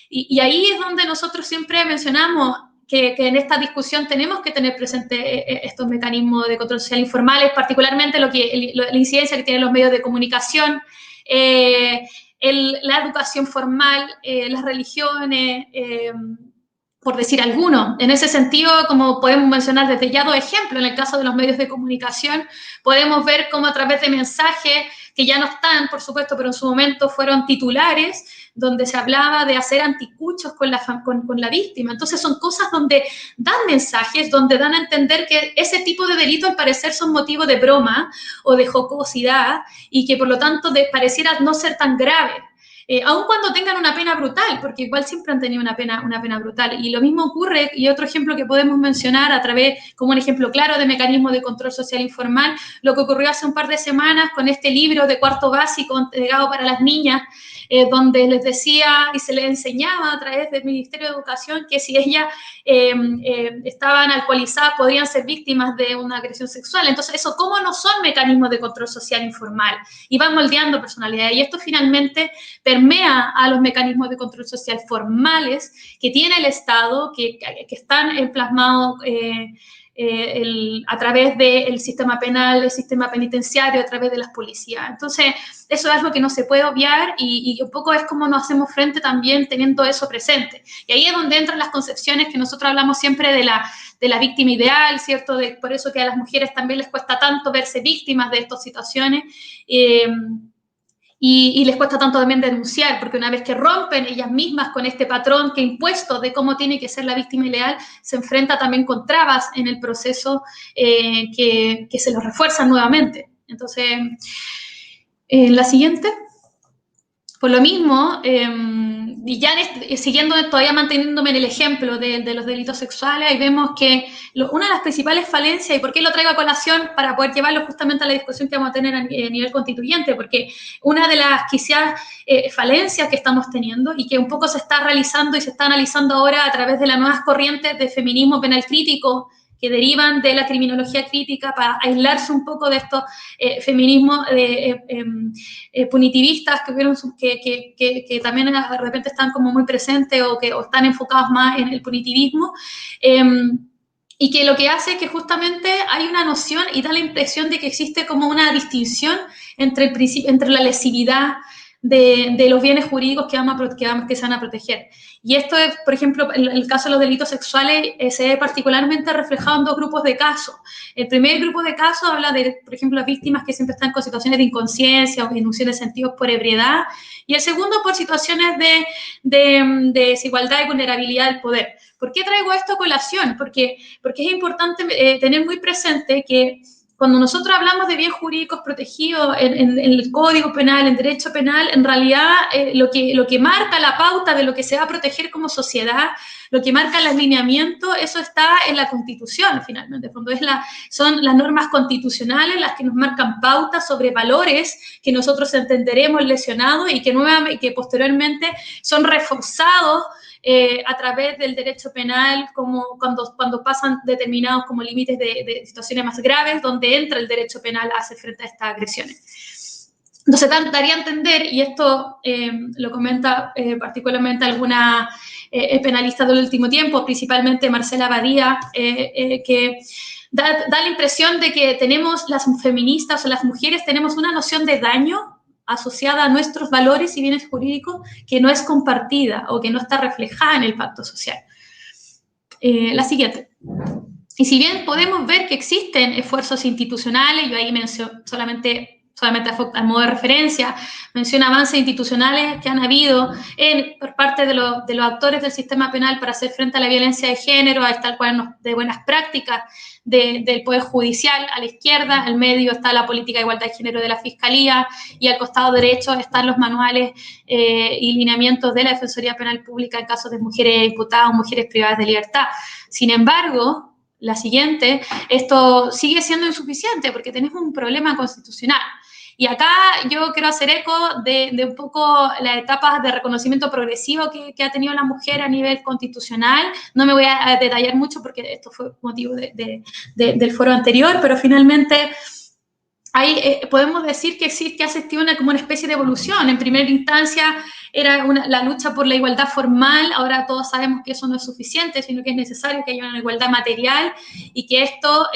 [SPEAKER 2] Y ahí es donde nosotros siempre mencionamos que en esta discusión tenemos que tener presente estos mecanismos de control social informales, particularmente la incidencia que tienen los medios de comunicación la educación formal, las religiones, por decir alguno. En ese sentido, como podemos mencionar desde ya 2 ejemplos, en el caso de los medios de comunicación, podemos ver cómo a través de mensajes que ya no están, por supuesto, pero en su momento fueron titulares, donde se hablaba de hacer anticuchos con la víctima. Entonces son cosas donde dan mensajes, donde dan a entender que ese tipo de delitos al parecer son motivo de broma o de jocosidad y que por lo tanto pareciera no ser tan grave. Aun cuando tengan una pena brutal, porque igual siempre han tenido una pena brutal. Y lo mismo ocurre, y otro ejemplo que podemos mencionar a través, como un ejemplo claro de mecanismo de control social informal, lo que ocurrió hace un par de semanas con este libro de cuarto básico entregado para las niñas, donde les decía y se les enseñaba a través del Ministerio de Educación que si ellas estaban alcoholizadas podrían ser víctimas de una agresión sexual. Entonces, eso, ¿cómo no son mecanismos de control social informal? Y van moldeando personalidades. Y esto finalmente permea a los mecanismos de control social formales que tiene el Estado, que están plasmados a través del sistema penal, el sistema penitenciario, a través de las policías. Entonces, eso es algo que no se puede obviar y un poco es como nos hacemos frente también teniendo eso presente. Y ahí es donde entran las concepciones que nosotros hablamos siempre de la víctima ideal, ¿cierto? Por eso que a las mujeres también les cuesta tanto verse víctimas de estas situaciones. Y les cuesta tanto también denunciar, porque una vez que rompen ellas mismas con este patrón que impuesto de cómo tiene que ser la víctima ideal, se enfrenta también con trabas en el proceso que se los refuerzan nuevamente. Entonces, la siguiente. Por lo mismo, y ya siguiendo todavía manteniéndome en el ejemplo de los delitos sexuales, ahí vemos que una de las principales falencias, y por qué lo traigo a colación para poder llevarlo justamente a la discusión que vamos a tener a nivel constituyente, porque una de las quizás falencias que estamos teniendo y que un poco se está realizando y se está analizando ahora a través de las nuevas corrientes de feminismo penal crítico, que derivan de la criminología crítica para aislarse un poco de estos feminismos punitivistas que también de repente están como muy presentes o están enfocados más en el punitivismo. Y que lo que hace es que justamente hay una noción y da la impresión de que existe como una distinción entre la lesividad de los bienes jurídicos que se van a proteger. Y esto es, por ejemplo, en el caso de los delitos sexuales, se ve particularmente reflejado en 2 grupos de casos. El primer grupo de casos habla de, por ejemplo, las víctimas que siempre están con situaciones de inconsciencia o inducción de sentidos por ebriedad, y el segundo por situaciones de desigualdad y vulnerabilidad del poder. ¿Por qué traigo esto a colación? Porque es importante tener muy presente que cuando nosotros hablamos de bienes jurídicos protegidos en el Código Penal, en Derecho Penal, en realidad lo que marca la pauta de lo que se va a proteger como sociedad, lo que marca el alineamiento, eso está en la Constitución, finalmente. Son las normas constitucionales las que nos marcan pautas sobre valores que nosotros entenderemos lesionados y que posteriormente son reforzados a través del derecho penal, como cuando pasan determinados como límites de situaciones más graves, donde entra el derecho penal a hacer frente a estas agresiones. Entonces, daría a entender, y esto lo comenta particularmente alguna penalista del último tiempo, principalmente Marcela Badía, que da la impresión de que las feministas o las mujeres tenemos una noción de daño asociada a nuestros valores y bienes jurídicos que no es compartida o que no está reflejada en el pacto social. La siguiente. Y si bien podemos ver que existen esfuerzos institucionales, yo ahí menciono solamente a modo de referencia, menciono avances institucionales que han habido por parte de los actores del sistema penal para hacer frente a la violencia de género, ahí está el cuaderno de buenas prácticas del Poder Judicial. A la izquierda, al medio está la política de igualdad de género de la Fiscalía, y al costado derecho están los manuales y lineamientos de la Defensoría Penal Pública en casos de mujeres imputadas o mujeres privadas de libertad. Sin embargo, la siguiente, esto sigue siendo insuficiente porque tenemos un problema constitucional. Y acá yo quiero hacer eco de un poco las etapas de reconocimiento progresivo que ha tenido la mujer a nivel constitucional. No me voy a detallar mucho porque esto fue motivo del foro anterior, pero finalmente podemos decir que ha existido como una especie de evolución. En primera instancia era la lucha por la igualdad formal, ahora todos sabemos que eso no es suficiente, sino que es necesario que haya una igualdad material, y que esto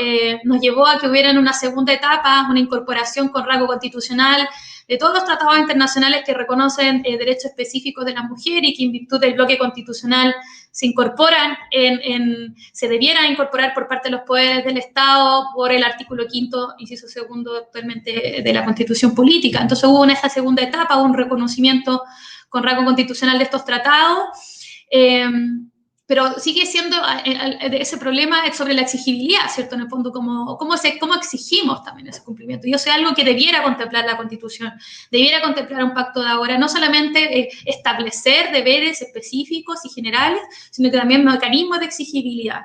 [SPEAKER 2] nos llevó a que hubiera en una segunda etapa una incorporación con rango constitucional de todos los tratados internacionales que reconocen derechos específicos de la mujer y que en virtud del bloque constitucional se incorporan, se debiera incorporar por parte de los poderes del Estado por el artículo 5º, inciso 2 actualmente de la Constitución Política. Entonces hubo en esta segunda etapa un reconocimiento con rango constitucional de estos tratados, pero sigue siendo ese problema sobre la exigibilidad, ¿cierto? En el fondo, ¿cómo exigimos también ese cumplimiento? Y eso es algo que debiera contemplar la Constitución, debiera contemplar un pacto de ahora, no solamente establecer deberes específicos y generales, sino que también mecanismos de exigibilidad.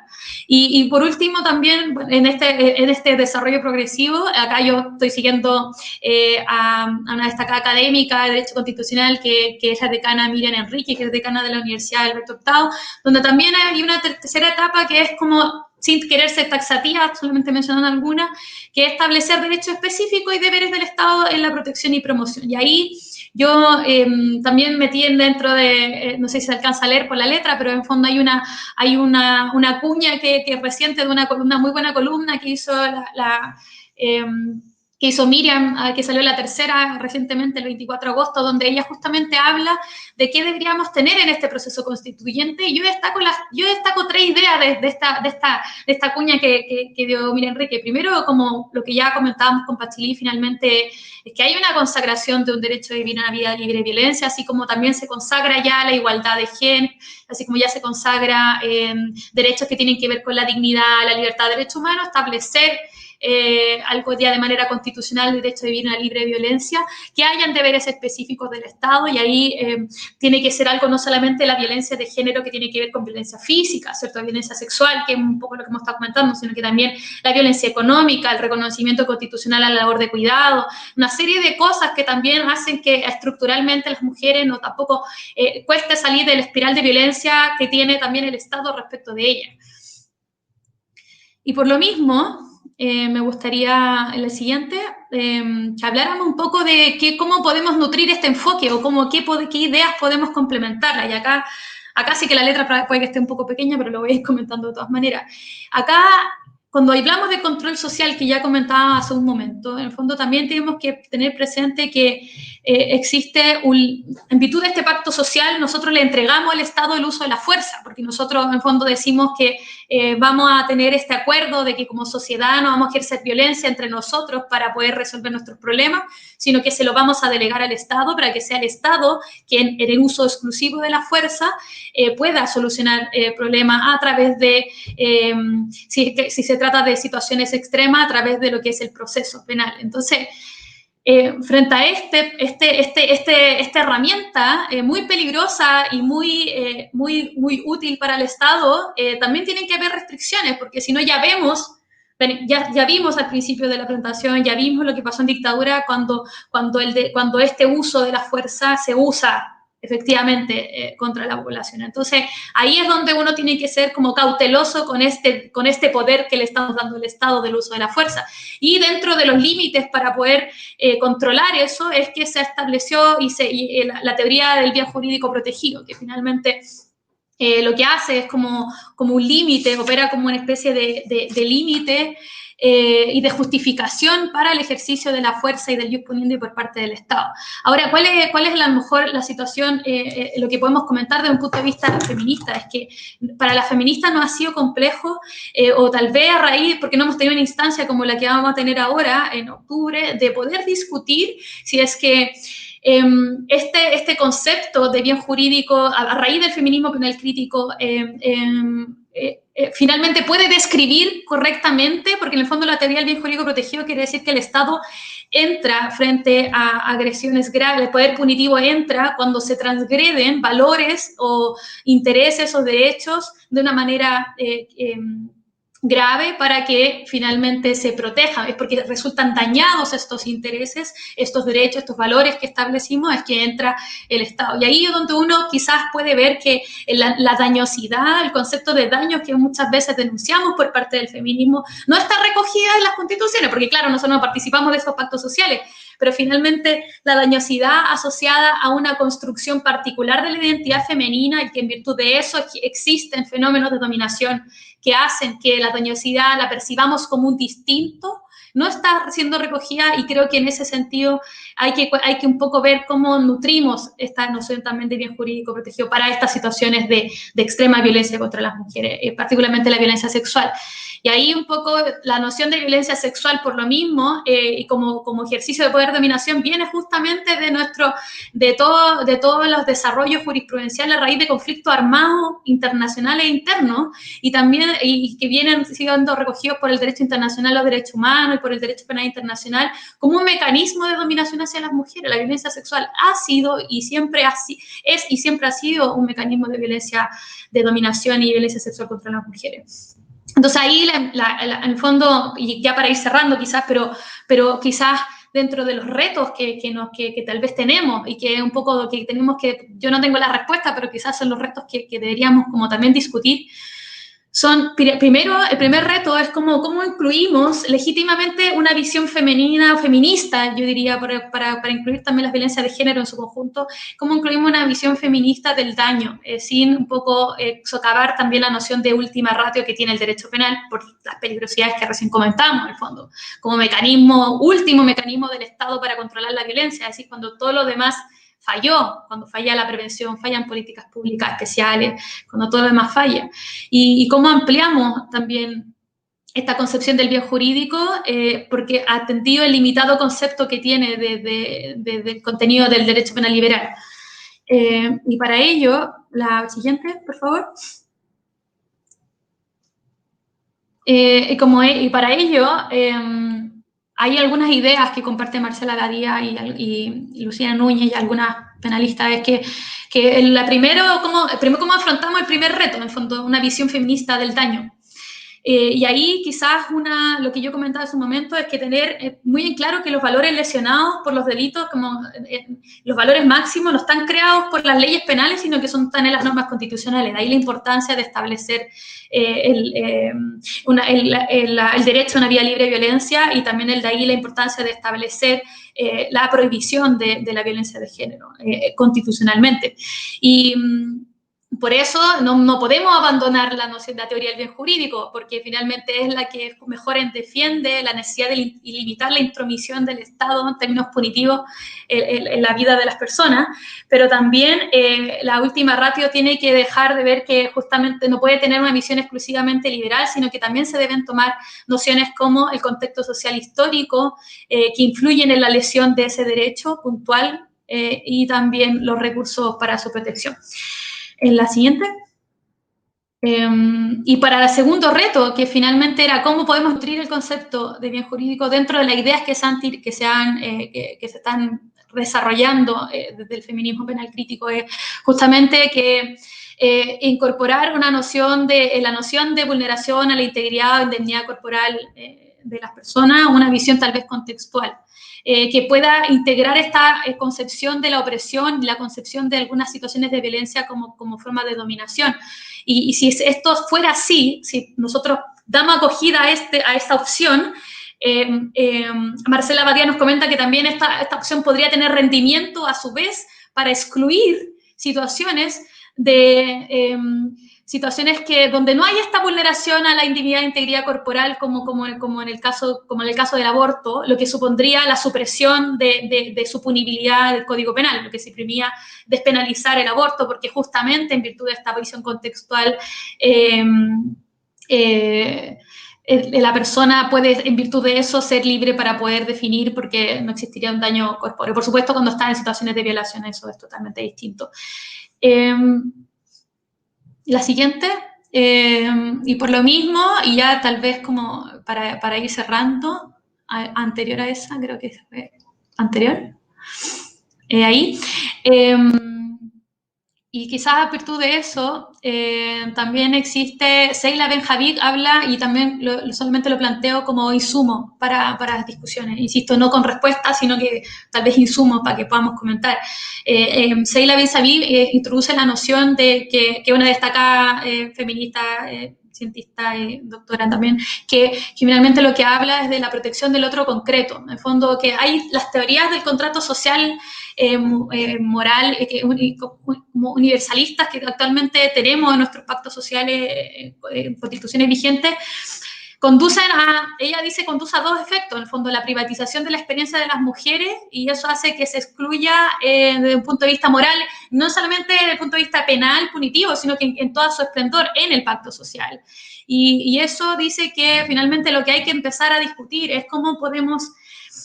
[SPEAKER 2] Y por último, también en este desarrollo progresivo, acá yo estoy siguiendo a una destacada académica de Derecho Constitucional, que es la decana Miriam Enrique, que es decana de la Universidad Alberto Hurtado, donde también hay una tercera etapa que es como, sin querer ser taxativa, solamente mencionando alguna, que es establecer derechos específicos y deberes del Estado en la protección y promoción. Y ahí yo también metí dentro de, no sé si se alcanza a leer por la letra, pero en fondo hay una cuña que es reciente de una muy buena columna que hizo que hizo Miriam, que salió la tercera recientemente, el 24 de agosto, donde ella justamente habla de qué deberíamos tener en este proceso constituyente. Y yo destaco 3 ideas de esta cuña que dio Miriam Enrique. Primero, como lo que ya comentábamos con Pachilí, finalmente, es que hay una consagración de un derecho de vivir una vida libre de violencia, así como también se consagra ya la igualdad de género, así como ya se consagra derechos que tienen que ver con la dignidad, la libertad, derechos humanos, establecer algo ya de manera constitucional, el derecho de vivir una libre violencia, que hayan deberes específicos del Estado, y ahí tiene que ser algo no solamente la violencia de género que tiene que ver con violencia física, ¿cierto? Violencia sexual, que es un poco lo que hemos estado comentando, sino que también la violencia económica, el reconocimiento constitucional a la labor de cuidado, una serie de cosas que también hacen que estructuralmente las mujeres no tampoco cueste salir de la espiral de violencia que tiene también el Estado respecto de ellas. Y por lo mismo, me gustaría en la siguiente que habláramos un poco de cómo podemos nutrir este enfoque o qué ideas podemos complementarla. Y acá sí que la letra puede que esté un poco pequeña, pero lo voy a ir comentando de todas maneras. Acá, cuando hablamos de control social, que ya comentaba hace un momento, en el fondo también tenemos que tener presente que existe, en virtud de este pacto social, nosotros le entregamos al Estado el uso de la fuerza, porque nosotros en el fondo decimos que vamos a tener este acuerdo de que como sociedad no vamos a ejercer violencia entre nosotros para poder resolver nuestros problemas, sino que se lo vamos a delegar al Estado para que sea el Estado quien en el uso exclusivo de la fuerza pueda solucionar problemas a través de, si se trata de situaciones extremas, a través de lo que es el proceso penal. Entonces, frente a esta herramienta muy peligrosa y muy útil para el Estado, también tienen que haber restricciones, porque si no ya vimos al principio de la presentación, ya vimos lo que pasó en dictadura cuando este uso de la fuerza se usa efectivamente contra la población. Entonces, ahí es donde uno tiene que ser como cauteloso con este poder que le estamos dando al Estado del uso de la fuerza. Y dentro de los límites para poder controlar eso es que se estableció la teoría del bien jurídico protegido, que finalmente lo que hace es como un límite, opera como una especie de límite y de justificación para el ejercicio de la fuerza y del ius puniendi por parte del Estado. Ahora, ¿cuál es a lo mejor la situación, lo que podemos comentar desde un punto de vista feminista? Es que para las feministas no ha sido complejo, o tal vez a raíz, porque no hemos tenido una instancia como la que vamos a tener ahora en octubre, de poder discutir si es que este concepto de bien jurídico, a raíz del feminismo penal crítico, finalmente puede describir correctamente, porque en el fondo la teoría del bien jurídico protegido quiere decir que el Estado entra frente a agresiones graves, el poder punitivo entra cuando se transgreden valores o intereses o derechos de una manera grave para que finalmente se proteja. Es porque resultan dañados estos intereses, estos derechos, estos valores que establecimos, es que entra el Estado. Y ahí es donde uno quizás puede ver que la dañosidad, el concepto de daño que muchas veces denunciamos por parte del feminismo, no está recogida en las constituciones, porque claro, nosotros no participamos de esos pactos sociales, pero finalmente la dañosidad asociada a una construcción particular de la identidad femenina y que en virtud de eso existen fenómenos de dominación que hacen que la dañosidad la percibamos como un distinto no está siendo recogida, y creo que en ese sentido hay que un poco ver cómo nutrimos esta noción también de bien jurídico protegido para estas situaciones de extrema violencia contra las mujeres, particularmente la violencia sexual. Y ahí un poco la noción de violencia sexual, por lo mismo, y como ejercicio de poder dominación, viene justamente de todos los desarrollos jurisprudenciales a raíz de conflictos armados internacionales e internos, y también y que vienen siendo recogidos por el derecho internacional, los derechos humanos y por el derecho penal internacional, como un mecanismo de dominación hacia las mujeres. La violencia sexual ha sido y siempre es y siempre ha sido un mecanismo de violencia, de dominación y violencia sexual contra las mujeres. Entonces ahí, en el fondo, y ya para ir cerrando quizás, pero quizás dentro de los retos que tal vez tenemos, y que un poco que tenemos que, yo no tengo la respuesta, pero quizás son los retos que deberíamos como también discutir, son, primero, el primer reto es cómo incluimos legítimamente una visión femenina o feminista, yo diría, para incluir también las violencias de género en su conjunto, cómo incluimos una visión feminista del daño, sin un poco socavar también la noción de última ratio que tiene el derecho penal, por las peligrosidades que recién comentamos, en el fondo, como último mecanismo del Estado para controlar la violencia, es decir, cuando todo lo demás falló, cuando falla la prevención, fallan políticas públicas especiales, cuando todo lo demás falla. Y cómo ampliamos también esta concepción del bien jurídico, porque ha atendido el limitado concepto que tiene del contenido del derecho penal liberal. Y para ello, la siguiente, por favor. Y para ello, hay algunas ideas que comparte Marcela Gadía y Lucía Núñez y algunas penalistas, es que primero cómo afrontamos el primer reto, en el fondo, una visión feminista del daño. Y ahí quizás lo que yo comentaba hace un momento es que tener muy en claro que los valores lesionados por los delitos, como los valores máximos, no están creados por las leyes penales, sino que están en las normas constitucionales. De ahí la importancia de establecer el derecho a una vida libre de violencia, y también de ahí la importancia de establecer la prohibición de la violencia de género constitucionalmente. Y por eso no podemos abandonar la noción de la teoría del bien jurídico, porque finalmente es la que mejor defiende la necesidad de limitar la intromisión del Estado en términos punitivos en la vida de las personas, pero también la última ratio tiene que dejar de ver que justamente no puede tener una visión exclusivamente liberal, sino que también se deben tomar nociones como el contexto social histórico, que influyen en la lesión de ese derecho puntual, y también los recursos para su protección. En la siguiente. Y para el segundo reto, que finalmente era cómo podemos nutrir el concepto de bien jurídico dentro de las ideas que se están desarrollando desde el feminismo penal crítico, es justamente que incorporar la noción de vulneración a la integridad o indemnidad corporal de las personas, una visión tal vez contextual. Que pueda integrar esta concepción de la opresión y la concepción de algunas situaciones de violencia como forma de dominación. Y si esto fuera así, si nosotros damos acogida a esta opción, Marcela Badía nos comenta que también esta opción podría tener rendimiento a su vez para excluir situaciones donde no hay esta vulneración a la intimidad e integridad corporal como en el caso del aborto, lo que supondría la supresión de su punibilidad del Código Penal, lo que se imprimía despenalizar el aborto, porque justamente en virtud de esta visión contextual la persona puede, en virtud de eso, ser libre para poder definir, porque no existiría un daño corpóreo. Por supuesto, cuando está en situaciones de violación, eso es totalmente distinto. La siguiente, y por lo mismo, y ya tal vez como para ir cerrando, anterior a esa, creo que fue anterior, ahí, y quizás a virtud de eso, también existe, Seila Ben-Javid habla, y también solamente lo planteo como insumo para las discusiones, insisto, no con respuestas, sino que tal vez insumos para que podamos comentar. Seila Ben-Javid introduce la noción de que una destacada feminista, cientista y doctora también, que finalmente lo que habla es de la protección del otro concreto. En el fondo, que hay las teorías del contrato social moral, universalistas que actualmente tenemos en nuestros pactos sociales, constituciones vigentes, ella dice, conduce a dos efectos, en el fondo, la privatización de la experiencia de las mujeres, y eso hace que se excluya desde un punto de vista moral, no solamente desde el punto de vista penal, punitivo, sino que en todo su esplendor en el pacto social. Y eso dice que finalmente lo que hay que empezar a discutir es cómo podemos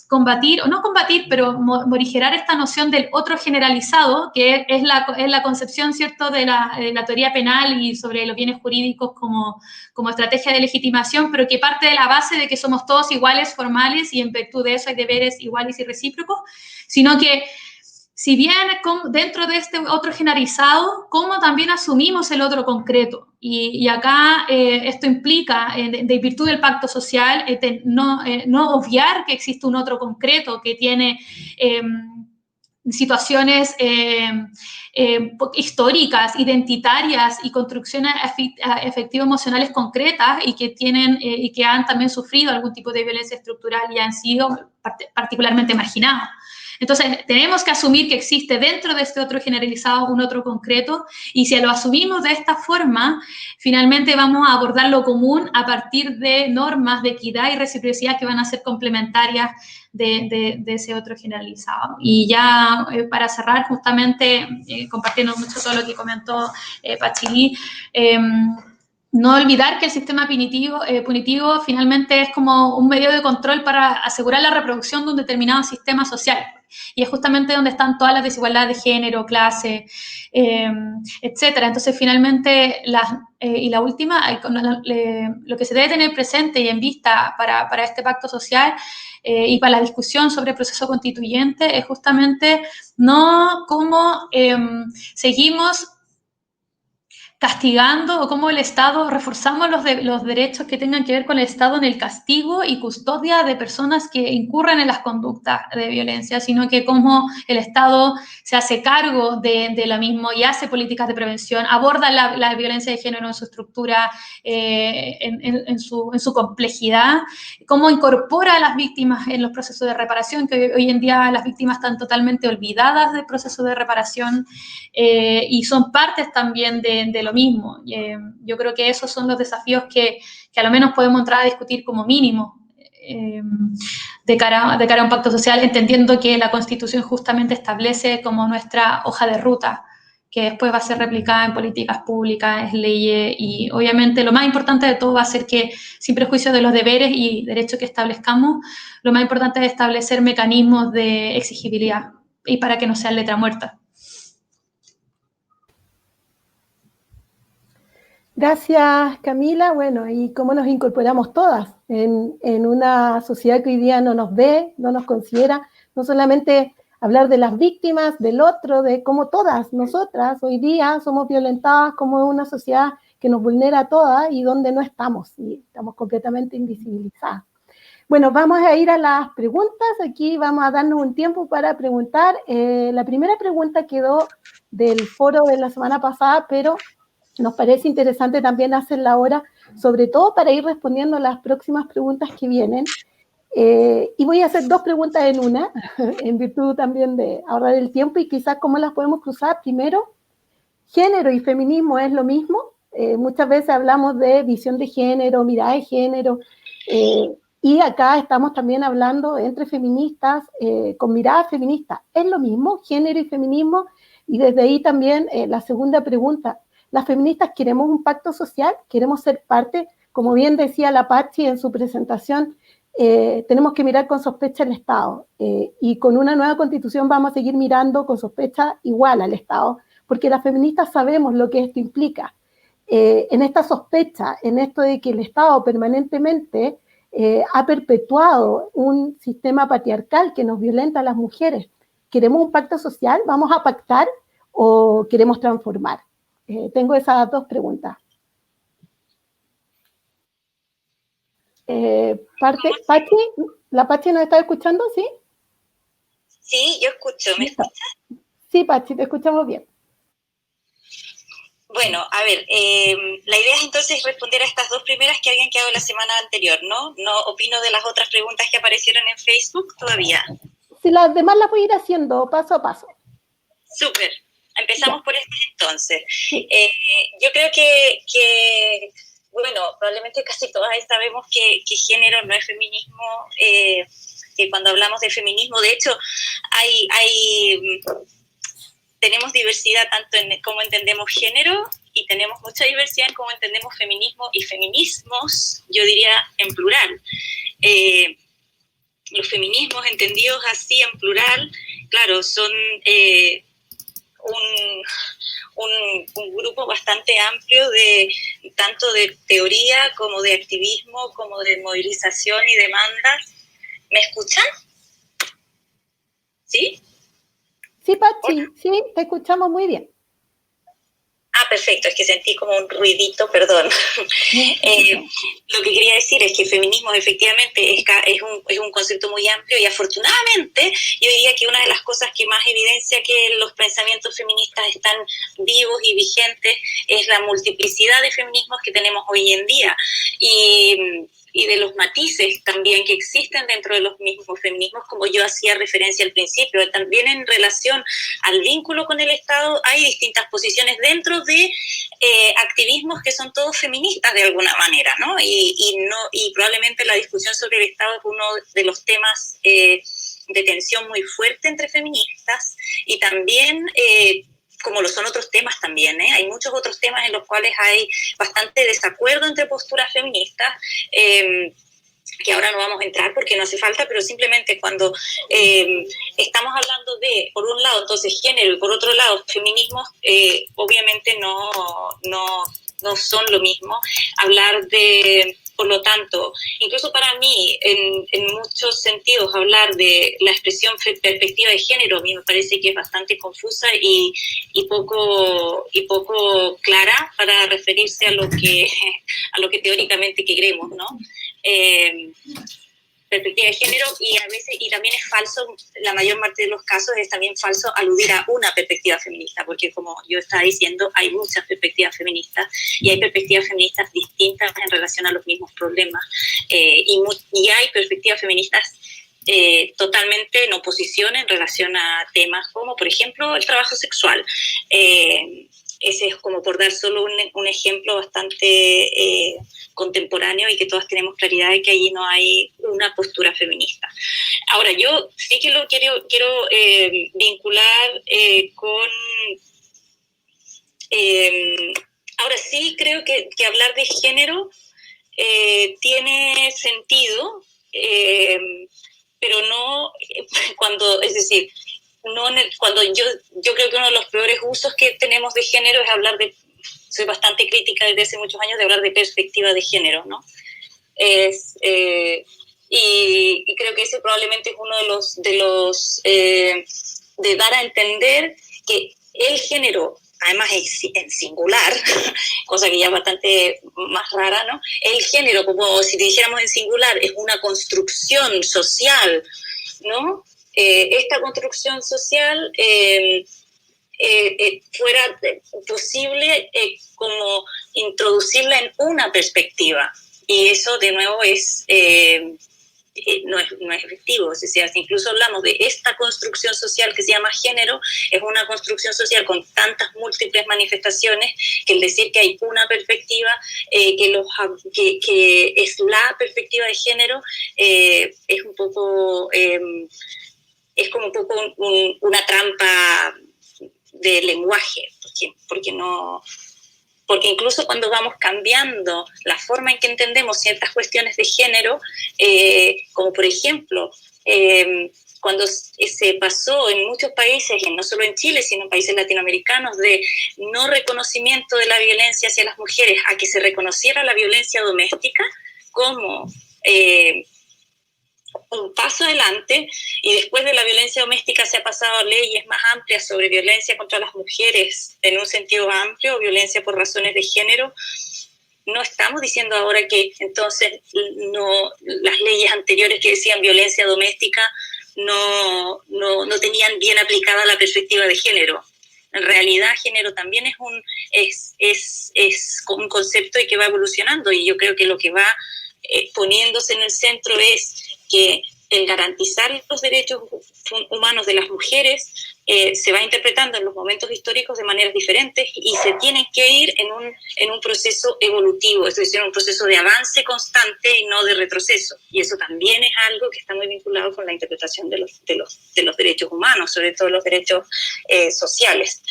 [SPEAKER 2] combatir, o no combatir, pero morigerar esta noción del otro generalizado, que es la concepción, ¿cierto?, de la teoría penal y sobre los bienes jurídicos como estrategia de legitimación, pero que parte de la base de que somos todos iguales, formales, y en virtud de eso hay deberes iguales y recíprocos, sino que si bien dentro de este otro generalizado, cómo también asumimos el otro concreto. Y acá esto implica, de virtud del pacto social, no obviar que existe un otro concreto que tiene situaciones históricas, identitarias y construcciones afectivo-emocionales concretas y que han también sufrido algún tipo de violencia estructural y han sido particularmente marginados. Entonces, tenemos que asumir que existe dentro de este otro generalizado un otro concreto, y si lo asumimos de esta forma, finalmente vamos a abordar lo común a partir de normas de equidad y reciprocidad que van a ser complementarias de ese otro generalizado. Y ya para cerrar, justamente compartiendo mucho todo lo que comentó Pachilí, no olvidar que el sistema punitivo finalmente es como un medio de control para asegurar la reproducción de un determinado sistema social. Y es justamente donde están todas las desigualdades de género, clase, etcétera. Entonces, finalmente, y la última, lo que se debe tener presente y en vista para este pacto social y para la discusión sobre el proceso constituyente es justamente no cómo seguimos castigando o cómo el Estado, reforzamos los derechos que tengan que ver con el Estado en el castigo y custodia de personas que incurren en las conductas de violencia, sino que cómo el Estado se hace cargo de lo mismo y hace políticas de prevención, aborda la violencia de género en su estructura, en su complejidad, cómo incorpora a las víctimas en los procesos de reparación, que hoy en día las víctimas están totalmente olvidadas del proceso de reparación y son partes también de lo mismo. Yo creo que esos son los desafíos que a lo menos podemos entrar a discutir como mínimo de cara a un pacto social, entendiendo que la Constitución justamente establece como nuestra hoja de ruta, que después va a ser replicada en políticas públicas, en leyes, y obviamente lo más importante de todo va a ser que, sin prejuicio de los deberes y derechos que establezcamos, lo más importante es establecer mecanismos de exigibilidad y para que no sean letra muerta.
[SPEAKER 1] Gracias, Camila. Bueno, y cómo nos incorporamos todas en una sociedad que hoy día no nos ve, no nos considera, no solamente hablar de las víctimas, del otro, de cómo todas nosotras hoy día somos violentadas como una sociedad que nos vulnera a todas y donde no estamos, y estamos completamente invisibilizadas. Bueno, vamos a ir a las preguntas. Aquí vamos a darnos un tiempo para preguntar. La primera pregunta quedó del foro de la semana pasada, pero nos parece interesante también hacerla ahora, sobre todo para ir respondiendo las próximas preguntas que vienen. Y voy a hacer dos preguntas en una, en virtud también de ahorrar el tiempo y quizás cómo las podemos cruzar. Primero, ¿género y feminismo es lo mismo? Muchas veces hablamos de visión de género, mirada de género, y acá estamos también hablando entre feministas con mirada feminista. ¿Es lo mismo, género y feminismo? Y desde ahí también la segunda pregunta. Las feministas queremos un pacto social, queremos ser parte, como bien decía la Pachi en su presentación, tenemos que mirar con sospecha al Estado y con una nueva constitución vamos a seguir mirando con sospecha igual al Estado, porque las feministas sabemos lo que esto implica. En esta sospecha, en esto de que el Estado permanentemente ha perpetuado un sistema patriarcal que nos violenta a las mujeres. ¿Queremos un pacto social? ¿Vamos a pactar o queremos transformar? Tengo esas dos preguntas. Pachi, ¿la Pachi nos está escuchando? ¿Sí?
[SPEAKER 3] Sí, yo escucho. ¿Me escuchas?
[SPEAKER 1] Sí, Pachi, te escuchamos bien.
[SPEAKER 3] Bueno, a ver, la idea es entonces responder a estas dos primeras que habían quedado la semana anterior, ¿no? No opino de las otras preguntas que aparecieron en Facebook todavía.
[SPEAKER 1] Si las demás las voy a ir haciendo paso a paso.
[SPEAKER 3] Súper. Empezamos por este entonces. Sí. Yo creo que bueno, probablemente casi todas sabemos que género no es feminismo, que cuando hablamos de feminismo, de hecho, tenemos diversidad tanto en cómo entendemos género y tenemos mucha diversidad en cómo entendemos feminismo y feminismos, yo diría en plural. Los feminismos entendidos así en plural, claro, son un grupo bastante amplio de tanto de teoría como de activismo, como de movilización y demandas. ¿Me escuchan? ¿Sí?
[SPEAKER 1] Sí, Pachi, sí, te escuchamos muy bien.
[SPEAKER 3] Ah, perfecto, es que sentí como un ruidito, perdón. Lo que quería decir es que el feminismo efectivamente es un concepto muy amplio y afortunadamente yo diría que una de las cosas que más evidencia que los pensamientos feministas están vivos y vigentes es la multiplicidad de feminismos que tenemos hoy en día y de los matices también que existen dentro de los mismos feminismos, como yo hacía referencia al principio. También en relación al vínculo con el Estado hay distintas posiciones dentro de activismos que son todos feministas de alguna manera, ¿no? Y probablemente la discusión sobre el Estado es uno de los temas de tensión muy fuerte entre feministas y también como lo son otros temas también, hay muchos otros temas en los cuales hay bastante desacuerdo entre posturas feministas, que ahora no vamos a entrar porque no hace falta, pero simplemente cuando estamos hablando de, por un lado, entonces género y por otro lado, feminismos, obviamente no son lo mismo. Hablar de, por lo tanto, incluso para mí, en muchos sentidos, hablar de la expresión perspectiva de género a mí me parece que es bastante confusa y poco clara para referirse a lo que teóricamente queremos, ¿no? Perspectiva de género y a veces, y también es falso, la mayor parte de los casos es también falso aludir a una perspectiva feminista, porque como yo estaba diciendo, hay muchas perspectivas feministas y hay perspectivas feministas distintas en relación a los mismos problemas y hay perspectivas feministas totalmente en oposición en relación a temas como, por ejemplo, el trabajo sexual. Ese es como por dar solo un ejemplo bastante contemporáneo y que todas tenemos claridad de que allí no hay una postura feminista. Ahora, yo sí que lo quiero vincular con... ahora sí creo que hablar de género tiene sentido, pero no cuando, es decir, no cuando yo creo que uno de los peores usos que tenemos de género es hablar de, soy bastante crítica desde hace muchos años de hablar de perspectiva de género, ¿no? Y creo que ese probablemente es uno de los de dar a entender que el género, además en singular, cosa que ya es bastante más rara, ¿no? El género, como si dijéramos en singular, es una construcción social, ¿no? Esta construcción social fuera posible como introducirla en una perspectiva. Y eso, de nuevo, no es efectivo. O sea, si incluso hablamos de esta construcción social que se llama género, es una construcción social con tantas múltiples manifestaciones que el decir que hay una perspectiva, que es la perspectiva de género, es un poco... es como un poco una trampa de lenguaje, porque incluso cuando vamos cambiando la forma en que entendemos ciertas cuestiones de género, como por ejemplo, cuando se pasó en muchos países, no solo en Chile, sino en países latinoamericanos, de no reconocimiento de la violencia hacia las mujeres a que se reconociera la violencia doméstica como un paso adelante, y después de la violencia doméstica se ha pasado a leyes más amplias sobre violencia contra las mujeres en un sentido amplio, violencia por razones de género. No estamos diciendo ahora que entonces las leyes anteriores que decían violencia doméstica no tenían bien aplicada la perspectiva de género. En realidad, género también es un concepto y que va evolucionando, y yo creo que lo que va poniéndose en el centro es que el garantizar los derechos humanos de las mujeres se va interpretando en los momentos históricos de maneras diferentes y se tienen que ir en un proceso evolutivo, es decir, un proceso de avance constante y no de retroceso. Y eso también es algo que está muy vinculado con la interpretación de los derechos humanos, sobre todo los derechos sociales.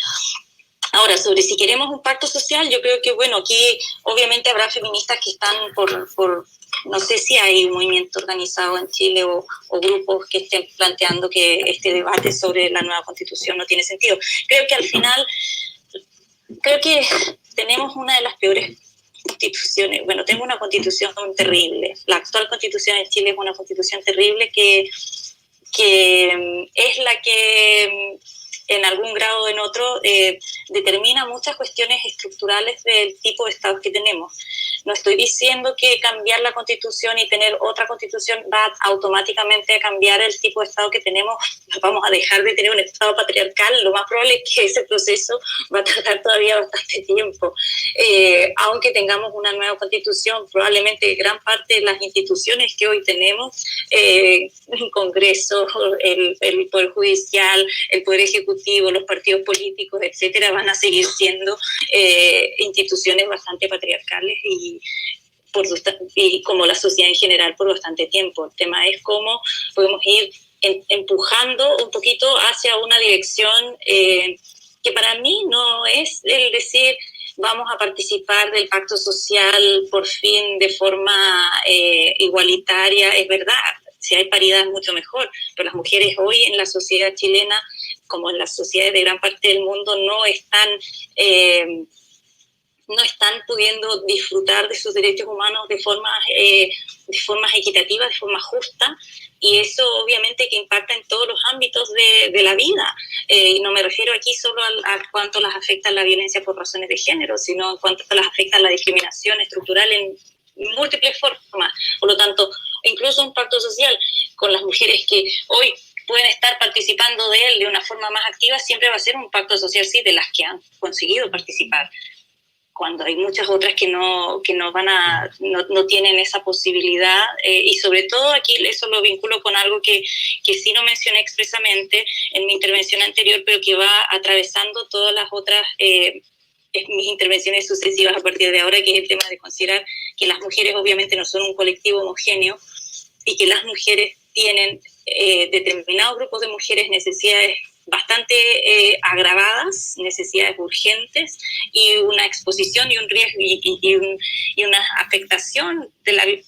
[SPEAKER 3] Ahora, sobre si queremos un pacto social, yo creo que, bueno, aquí obviamente habrá feministas que están por no sé si hay un movimiento organizado en Chile o grupos que estén planteando que este debate sobre la nueva Constitución no tiene sentido. Creo que al final, creo que tenemos una de las peores constituciones. Bueno, tengo una constitución terrible. La actual constitución en Chile es una constitución terrible que es la que en algún grado o en otro determina muchas cuestiones estructurales del tipo de Estado que tenemos. No estoy diciendo que cambiar la Constitución y tener otra Constitución va automáticamente a cambiar el tipo de Estado que tenemos, vamos a dejar de tener un Estado patriarcal. Lo más probable es que ese proceso va a tardar todavía bastante tiempo. Aunque tengamos una nueva Constitución, probablemente gran parte de las instituciones que hoy tenemos, el Congreso, el Poder Judicial, el Poder Ejecutivo, los partidos políticos, etcétera, van a seguir siendo instituciones bastante patriarcales y como la sociedad en general por bastante tiempo. El tema es cómo podemos ir empujando un poquito hacia una dirección que para mí no es el decir vamos a participar del pacto social por fin de forma igualitaria. Es verdad, si hay paridad es mucho mejor, pero las mujeres hoy en la sociedad chilena, como en las sociedades de gran parte del mundo, no están pudiendo disfrutar de sus derechos humanos de formas equitativas, de forma justa, y eso obviamente que impacta en todos los ámbitos de la vida. Y no me refiero aquí solo a cuánto las afecta la violencia por razones de género, sino en cuánto las afecta la discriminación estructural en múltiples formas. Por lo tanto, incluso un pacto social con las mujeres que hoy pueden estar participando de él de una forma más activa, siempre va a ser un pacto social, sí, de las que han conseguido participar, cuando hay muchas otras que no tienen esa posibilidad. Y sobre todo aquí eso lo vinculo con algo que sí no mencioné expresamente en mi intervención anterior, pero que va atravesando todas las otras mis intervenciones sucesivas a partir de ahora, que es el tema de considerar que las mujeres obviamente no son un colectivo homogéneo y que las mujeres tienen determinados grupos de mujeres necesidades bastante agravadas, necesidades urgentes, y una exposición y un riesgo y una afectación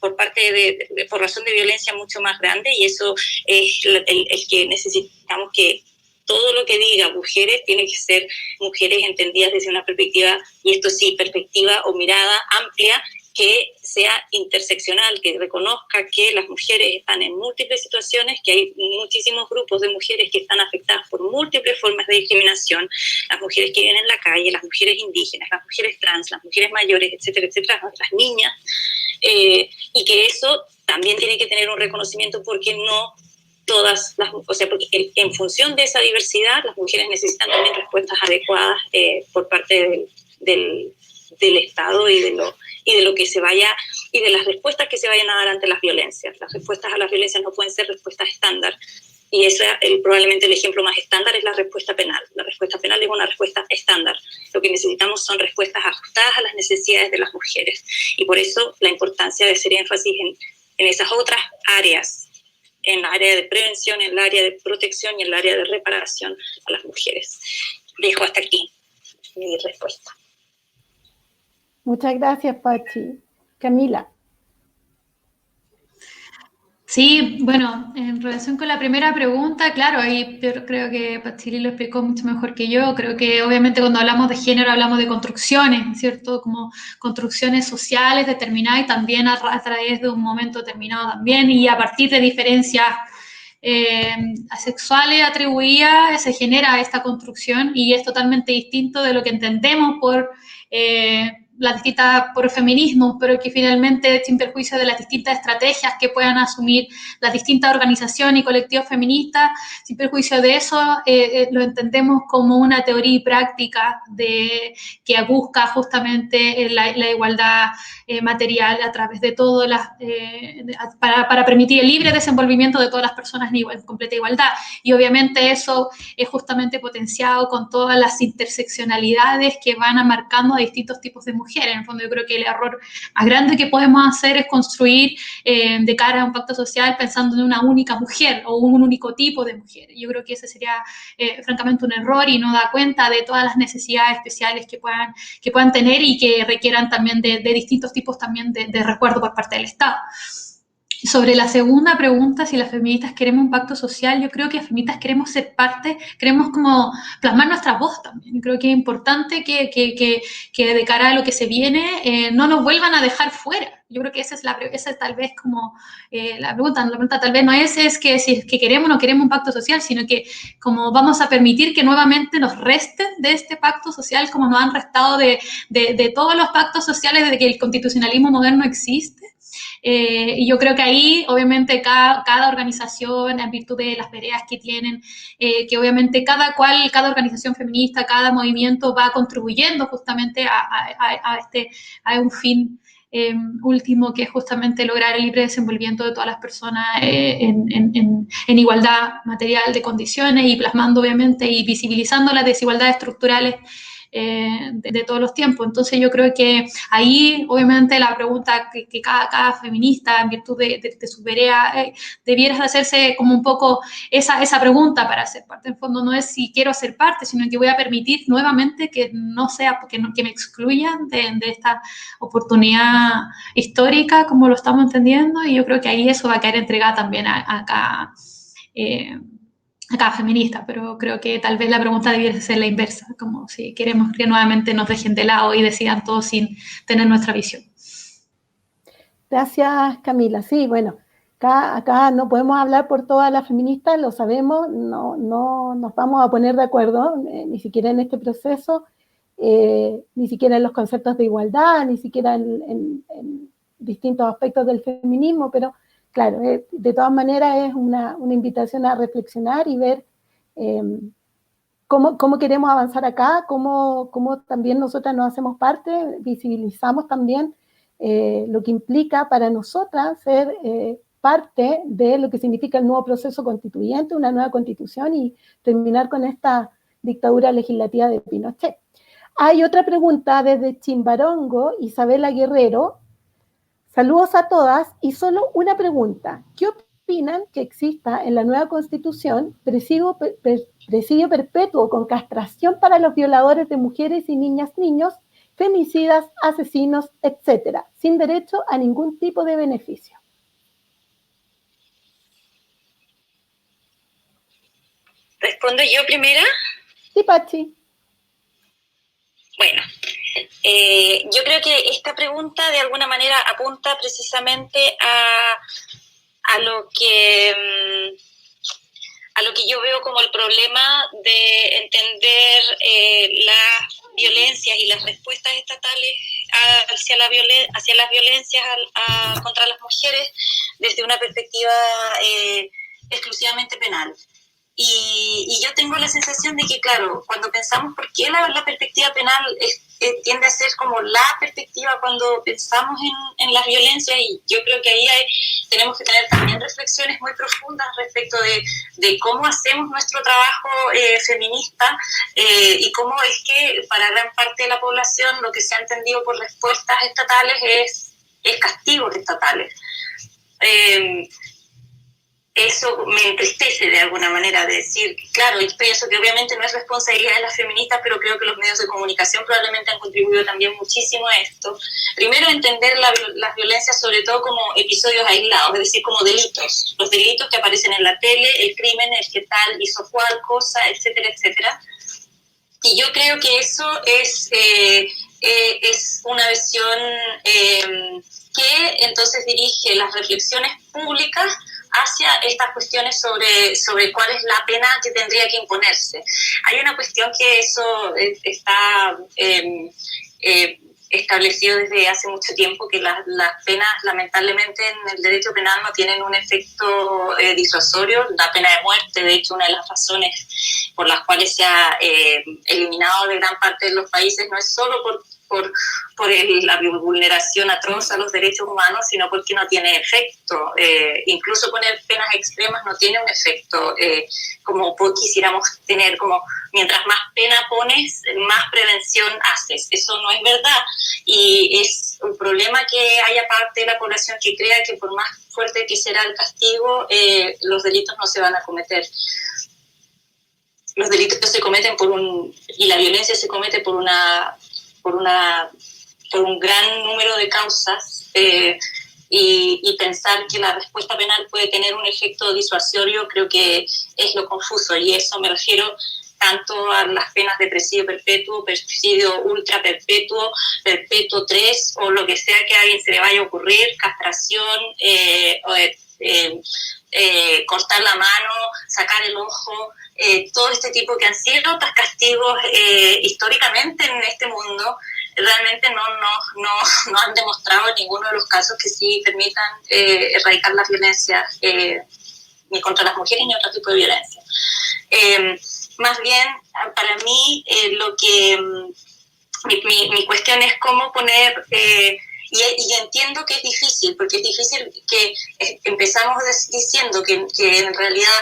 [SPEAKER 3] por parte por razón de violencia mucho más grande, y eso es el que necesitamos que todo lo que diga mujeres tiene que ser mujeres entendidas desde una perspectiva, y esto sí, perspectiva o mirada amplia, que sea interseccional, que reconozca que las mujeres están en múltiples situaciones, que hay muchísimos grupos de mujeres que están afectadas por múltiples formas de discriminación, las mujeres que viven en la calle, las mujeres indígenas, las mujeres trans, las mujeres mayores, etcétera, etcétera, las niñas, y que eso también tiene que tener un reconocimiento, porque no todas porque en función de esa diversidad las mujeres necesitan también respuestas adecuadas por parte del Estado y de lo que se vaya, y de las respuestas que se vayan a dar ante las violencias. Las respuestas a las violencias no pueden ser respuestas estándar, y eso probablemente el ejemplo más estándar es la respuesta penal. La respuesta penal es una respuesta estándar. Lo que necesitamos son respuestas ajustadas a las necesidades de las mujeres, y por eso la importancia de hacer énfasis en esas otras áreas, en el área de prevención, en el área de protección y en el área de reparación a las mujeres. Dejo hasta aquí mi respuesta.
[SPEAKER 1] Muchas gracias, Pachi. Camila.
[SPEAKER 2] Sí, bueno, en relación con la primera pregunta, claro, ahí creo que Pachili lo explicó mucho mejor que yo. Creo que obviamente cuando hablamos de género hablamos de construcciones, ¿cierto? Como construcciones sociales determinadas, y también a través de un momento determinado también, y a partir de diferencias asexuales atribuidas se genera esta construcción, y es totalmente distinto de lo que entendemos por las distintas por feminismos, pero que finalmente, sin perjuicio de las distintas estrategias que puedan asumir las distintas organizaciones y colectivos feministas, sin perjuicio de eso, lo entendemos como una teoría y práctica que busca justamente la igualdad material a través de todo para permitir el libre desenvolvimiento de todas las personas en completa igualdad. Y obviamente eso es justamente potenciado con todas las interseccionalidades que van marcando a distintos tipos de mujeres. En el fondo, yo creo que el error más grande que podemos hacer es construir de cara a un pacto social pensando en una única mujer o un único tipo de mujer. Yo creo que ese sería francamente un error y no da cuenta de todas las necesidades especiales que puedan tener y que requieran también de distintos tipos también de recuerdo por parte del Estado. Sobre la segunda pregunta, si las feministas queremos un pacto social, yo creo que las feministas queremos ser parte, queremos como plasmar nuestra voz también. Creo que es importante que de cara a lo que se viene no nos vuelvan a dejar fuera. Yo creo que esa es tal vez como la pregunta. La pregunta tal vez no es que si es que queremos o no queremos un pacto social, sino que como vamos a permitir que nuevamente nos resten de este pacto social como nos han restado de todos los pactos sociales desde que el constitucionalismo moderno existe. Y yo creo que ahí, obviamente, cada organización, en virtud de las tareas que tienen, que obviamente cada organización feminista, cada movimiento va contribuyendo justamente a un fin último, que es justamente lograr el libre desenvolvimiento de todas las personas en igualdad material de condiciones y plasmando, obviamente, y visibilizando las desigualdades estructurales de todos los tiempos. Entonces yo creo que ahí obviamente la pregunta que cada feminista en virtud de su tarea debiera hacerse como un poco esa pregunta para ser parte. En el fondo no es si quiero ser parte, sino que voy a permitir nuevamente que no sea, que me excluyan de esta oportunidad histórica como lo estamos entendiendo, y yo creo que ahí eso va a caer entregada también a cada feminista, pero creo que tal vez la pregunta debiera ser la inversa, como si queremos que nuevamente nos dejen de lado y decidan todo sin tener nuestra visión.
[SPEAKER 1] Gracias, Camila. Sí, bueno, acá no podemos hablar por todas las feministas, lo sabemos, no nos vamos a poner de acuerdo, ni siquiera en este proceso, ni siquiera en los conceptos de igualdad, ni siquiera en distintos aspectos del feminismo, pero claro, de todas maneras es una invitación a reflexionar y ver cómo queremos avanzar acá, cómo también nosotras nos hacemos parte, visibilizamos también lo que implica para nosotras ser parte de lo que significa el nuevo proceso constituyente, una nueva constitución y terminar con esta dictadura legislativa de Pinochet. Hay otra pregunta desde Chimbarongo, Isabela Guerrero. Saludos a todas y solo una pregunta. ¿Qué opinan que exista en la nueva Constitución presidio perpetuo con castración para los violadores de mujeres y niños, femicidas, asesinos, etcétera, sin derecho a ningún tipo de beneficio?
[SPEAKER 3] ¿Respondo yo primera?
[SPEAKER 1] Sí, Pachi.
[SPEAKER 3] Bueno, yo creo que esta pregunta de alguna manera apunta precisamente a lo que yo veo como el problema de entender las violencias y las respuestas estatales hacia las violencias contra las mujeres desde una perspectiva exclusivamente penal. Y yo tengo la sensación de que, claro, cuando pensamos por qué la perspectiva penal tiende a ser como la perspectiva cuando pensamos en las violencias, y yo creo que ahí tenemos que tener también reflexiones muy profundas respecto de cómo hacemos nuestro trabajo feminista y cómo es que para gran parte de la población lo que se ha entendido por respuestas estatales es castigos estatales. Eso me entristece de alguna manera, de decir, claro, y pienso que obviamente no es responsabilidad de las feministas, pero creo que los medios de comunicación probablemente han contribuido también muchísimo a esto. Primero, entender las violencias sobre todo como episodios aislados, es decir, como delitos. Los delitos que aparecen en la tele, el crimen, el que tal hizo cual cosa, etcétera, etcétera. Y yo creo que eso es una visión que entonces dirige las reflexiones públicas hacia estas cuestiones sobre cuál es la pena que tendría que imponerse. Hay una cuestión que eso está establecido desde hace mucho tiempo que las penas, lamentablemente, en el derecho penal no tienen un efecto disuasorio. La pena de muerte, de hecho, una de las razones por las cuales se ha eliminado de gran parte de los países no es solo por la vulneración atroz a los derechos humanos, sino porque no tiene efecto. Incluso poner penas extremas no tiene un efecto como quisiéramos tener, como mientras más pena pones, más prevención haces. Eso no es verdad, y es un problema que haya parte de la población que crea que por más fuerte que será el castigo, los delitos no se van a cometer. Los delitos se cometen y la violencia se comete por un gran número de causas, y pensar que la respuesta penal puede tener un efecto disuasorio creo que es lo confuso, y eso me refiero tanto a las penas de presidio perpetuo, presidio ultra perpetuo, perpetuo 3, o lo que sea que a alguien se le vaya a ocurrir, castración, cortar la mano, sacar el ojo, todo este tipo que han sido otros castigos históricamente en este mundo, realmente no han demostrado en ninguno de los casos que sí permitan erradicar la violencia, ni contra las mujeres ni otro tipo de violencia. Más bien, para mí, mi cuestión es cómo poner... Y entiendo que es difícil, porque es difícil que empezamos diciendo que en realidad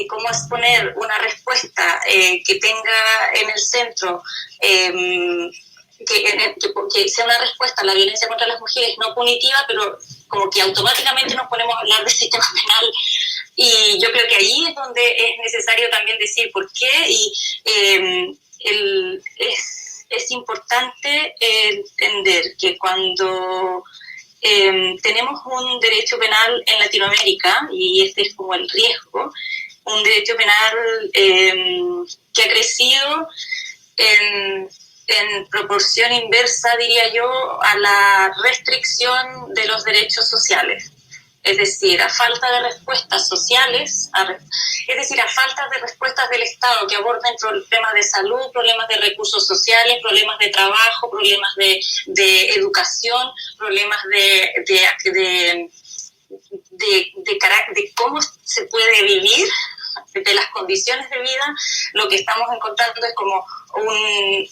[SPEAKER 3] cómo es poner una respuesta que tenga en el centro, que sea una respuesta a la violencia contra las mujeres no punitiva, pero como que automáticamente nos ponemos a hablar del sistema penal. Y yo creo que ahí es donde es necesario también decir por qué, y es importante entender que cuando tenemos un derecho penal en Latinoamérica, y este es como el riesgo, un derecho penal que ha crecido en proporción inversa, diría yo, a la restricción de los derechos sociales. Es decir, a falta de respuestas sociales, es decir, a falta de respuestas del Estado que aborden problemas de salud, problemas de recursos sociales, problemas de trabajo, problemas de educación, problemas de cómo se puede vivir, de las condiciones de vida, lo que estamos encontrando es como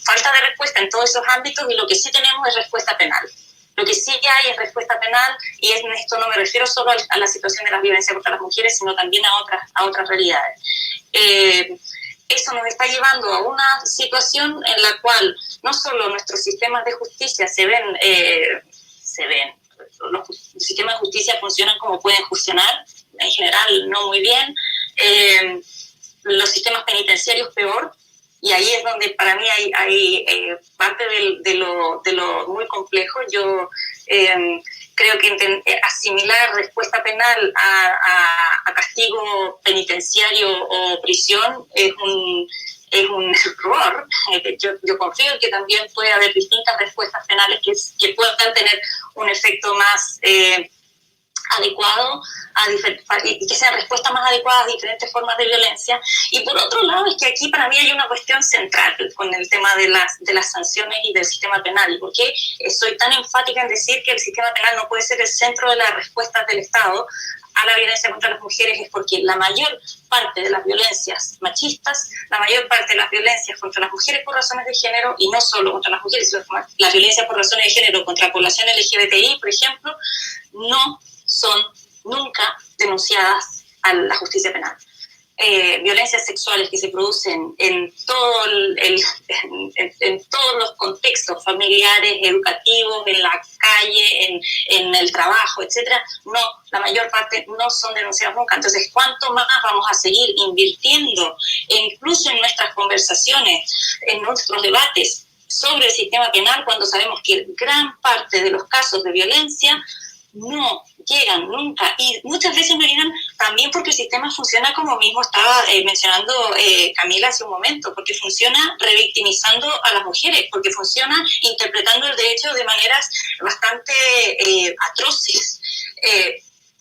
[SPEAKER 3] falta de respuesta en todos esos ámbitos, y lo que sí tenemos es respuesta penal. Lo que sí hay es respuesta penal, y en esto no me refiero solo a la situación de la violencia contra las mujeres, sino también a otras realidades. Eso nos está llevando a una situación en la cual no solo nuestros sistemas de justicia se ven, los sistemas de justicia funcionan como pueden funcionar, en general no muy bien, los sistemas penitenciarios peor, y ahí es donde para mí hay parte de lo muy complejo. Yo creo que asimilar respuesta penal a castigo penitenciario o prisión es un error. Yo confío en que también puede haber distintas respuestas penales que puedan tener un efecto más adecuado y que sean respuestas más adecuadas a diferentes formas de violencia. Y por otro lado, es que aquí para mí hay una cuestión central con el tema de las sanciones y del sistema penal. ¿Y por qué soy tan enfática en decir que el sistema penal no puede ser el centro de las respuestas del Estado a la violencia contra las mujeres? Es porque la mayor parte de las violencias machistas, la mayor parte de las violencias contra las mujeres por razones de género, y no solo contra las mujeres, sino la violencia por razones de género contra la población LGBTI, por ejemplo, no son nunca denunciadas a la justicia penal. Violencias sexuales que se producen en todos los contextos familiares, educativos, en la calle, en el trabajo, etcétera, no, la mayor parte no son denunciadas nunca. Entonces, ¿cuánto más vamos a seguir invirtiendo, incluso en nuestras conversaciones, en nuestros debates sobre el sistema penal, cuando sabemos que gran parte de los casos de violencia no llegan nunca, y muchas veces no llegan también porque el sistema funciona como mismo estaba mencionando Camila hace un momento, porque funciona revictimizando a las mujeres, porque funciona interpretando el derecho de maneras bastante atroces.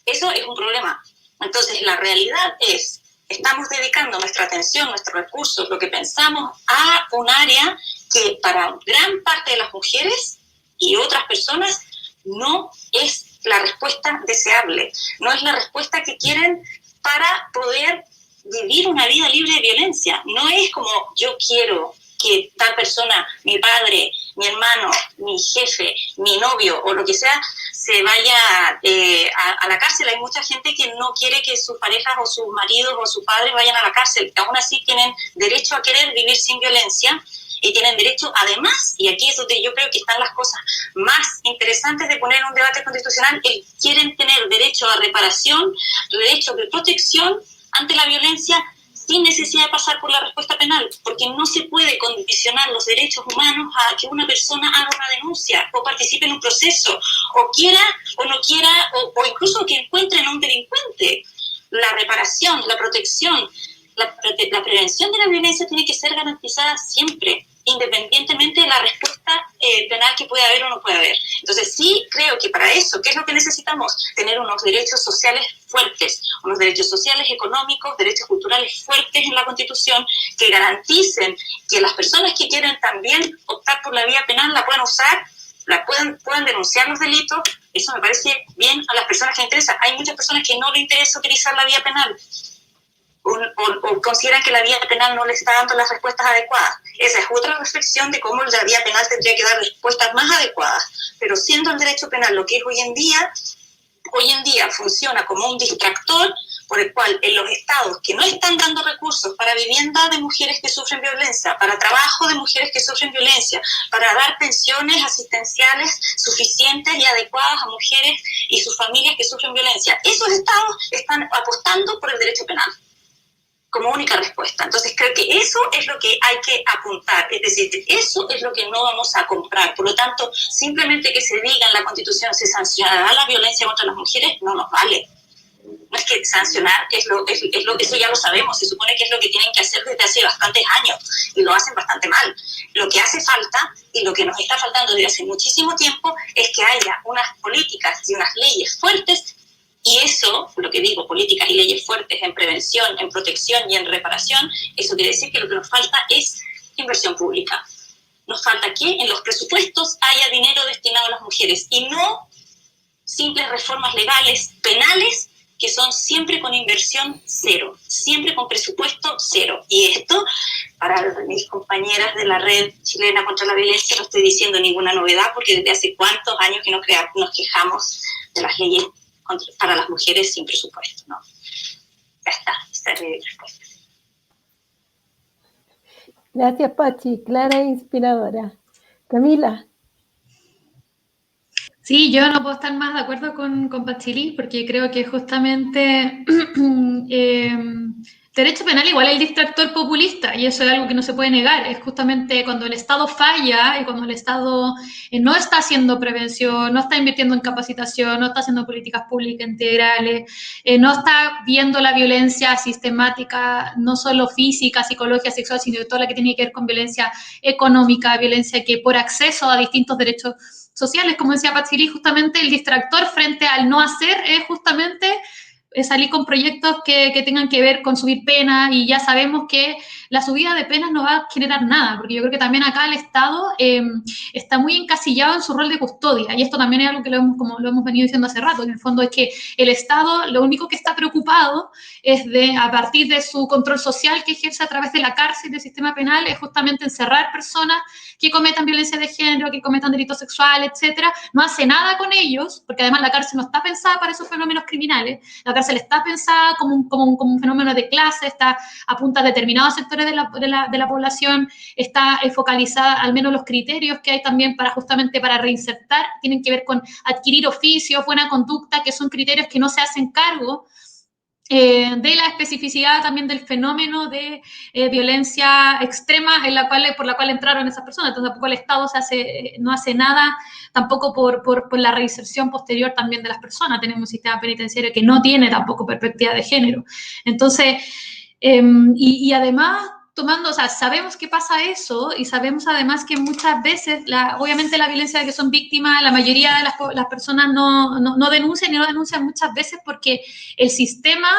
[SPEAKER 3] Eso es un problema. Entonces, la realidad es, estamos dedicando nuestra atención, nuestros recursos, lo que pensamos a un área que para gran parte de las mujeres y otras personas, no es la respuesta deseable, no es la respuesta que quieren para poder vivir una vida libre de violencia. No es como yo quiero que tal persona, mi padre, mi hermano, mi jefe, mi novio o lo que sea, se vaya a la cárcel. Hay mucha gente que no quiere que sus parejas o sus maridos o sus padres vayan a la cárcel. Aún así tienen derecho a querer vivir sin violencia y tienen derecho, además, y aquí es donde yo creo que están las cosas más interesantes de poner en un debate constitucional, quieren tener derecho a reparación, derecho de protección ante la violencia, sin necesidad de pasar por la respuesta penal, porque no se puede condicionar los derechos humanos a que una persona haga una denuncia o participe en un proceso, o quiera o no quiera, o incluso que encuentren a un delincuente. La reparación, la protección, la prevención de la violencia tiene que ser garantizada siempre, independientemente de la respuesta penal que pueda haber o no pueda haber. Entonces sí creo que para eso, ¿qué es lo que necesitamos? Tener unos derechos sociales fuertes, unos derechos sociales, económicos, derechos culturales fuertes en la Constitución, que garanticen que las personas que quieren también optar por la vía penal la puedan usar, puedan denunciar los delitos. Eso me parece bien a las personas que les interesa. Hay muchas personas que no les interesa utilizar la vía penal, o consideran que la vía penal no le está dando las respuestas adecuadas. Esa es otra reflexión de cómo la vía penal tendría que dar respuestas más adecuadas. Pero siendo el derecho penal lo que es hoy en día funciona como un distractor por el cual en los estados que no están dando recursos para vivienda de mujeres que sufren violencia, para trabajo de mujeres que sufren violencia, para dar pensiones asistenciales suficientes y adecuadas a mujeres y sus familias que sufren violencia, esos estados están apostando por el derecho penal como única respuesta. Entonces creo que eso es lo que hay que apuntar, es decir, eso es lo que no vamos a comprar. Por lo tanto, simplemente que se diga en la Constitución se sancionará la violencia contra las mujeres no nos vale. No es que sancionar eso ya lo sabemos, se supone que es lo que tienen que hacer desde hace bastantes años y lo hacen bastante mal. Lo que hace falta y lo que nos está faltando desde hace muchísimo tiempo es que haya unas políticas y unas leyes fuertes. Y eso, lo que digo, políticas y leyes fuertes en prevención, en protección y en reparación, eso quiere decir que lo que nos falta es inversión pública. Nos falta que en los presupuestos haya dinero destinado a las mujeres y no simples reformas legales, penales, que son siempre con inversión cero, siempre con presupuesto cero. Y esto, para mis compañeras de la Red Chilena contra la Violencia, no estoy diciendo ninguna novedad, porque desde hace cuántos años que nos quejamos de las leyes para las mujeres sin presupuesto, ¿no? Ya está, esta es mi respuesta.
[SPEAKER 1] Gracias, Pachi, clara e inspiradora. Camila.
[SPEAKER 2] Sí, yo no puedo estar más de acuerdo con Pachili, porque creo que justamente derecho penal igual es el distractor populista, y eso es algo que no se puede negar. Es justamente cuando el Estado falla y cuando el Estado no está haciendo prevención, no está invirtiendo en capacitación, no está haciendo políticas públicas integrales, no está viendo la violencia sistemática, no solo física, psicológica, sexual, sino toda la que tiene que ver con violencia económica, violencia que por acceso a distintos derechos sociales, como decía Patsiri, justamente el distractor frente al no hacer es justamente salir con proyectos que tengan que ver con subir penas, y ya sabemos que la subida de penas no va a generar nada, porque yo creo que también acá el Estado está muy encasillado en su rol de custodia, y esto también es algo que como lo hemos venido diciendo hace rato. En el fondo es que el Estado lo único que está preocupado es de, a partir de su control social que ejerce a través de la cárcel, del sistema penal, es justamente encerrar personas que cometan violencia de género, que cometan delitos sexuales, etcétera. No hace nada con ellos, porque además la cárcel no está pensada para esos fenómenos criminales. La cárcel está pensada como un fenómeno de clase, está apunta a determinados sectores de la población, está focalizada, al menos los criterios que hay también justamente para reinsertar, tienen que ver con adquirir oficios, buena conducta, que son criterios que no se hacen cargo de la especificidad también del fenómeno de violencia extrema por la cual entraron esas personas. Entonces tampoco el Estado no hace nada tampoco por la reinserción posterior también de las personas. Tenemos un sistema penitenciario que no tiene tampoco perspectiva de género. Entonces, y además, sabemos que pasa eso, y sabemos además que muchas veces, obviamente la violencia de que son víctimas, la mayoría de las personas no denuncian, y no denuncian muchas veces porque el sistema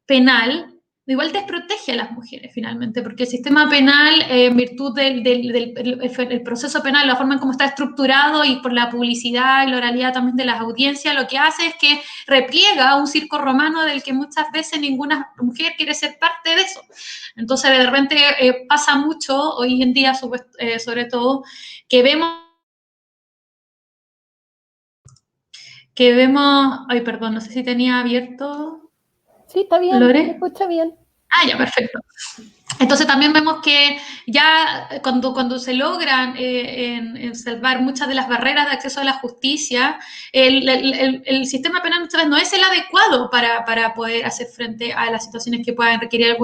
[SPEAKER 2] penal igual desprotege a las mujeres finalmente, porque el sistema penal, en virtud del proceso penal, la forma en cómo está estructurado y por la publicidad y la oralidad también de las audiencias, lo que hace es que repliega un circo romano del que muchas veces ninguna mujer quiere ser parte de eso. Entonces, de repente pasa mucho, hoy en día sobre todo, que vemos, ay, perdón, no sé si tenía abierto.
[SPEAKER 1] Sí, está bien,
[SPEAKER 2] Lore.
[SPEAKER 1] me escucha bien.
[SPEAKER 2] Ah, ya, perfecto. Entonces también vemos que ya cuando se logran en salvar muchas de las barreras de acceso a la justicia, el sistema penal muchas veces no es el adecuado para poder hacer frente a las situaciones que puedan requerir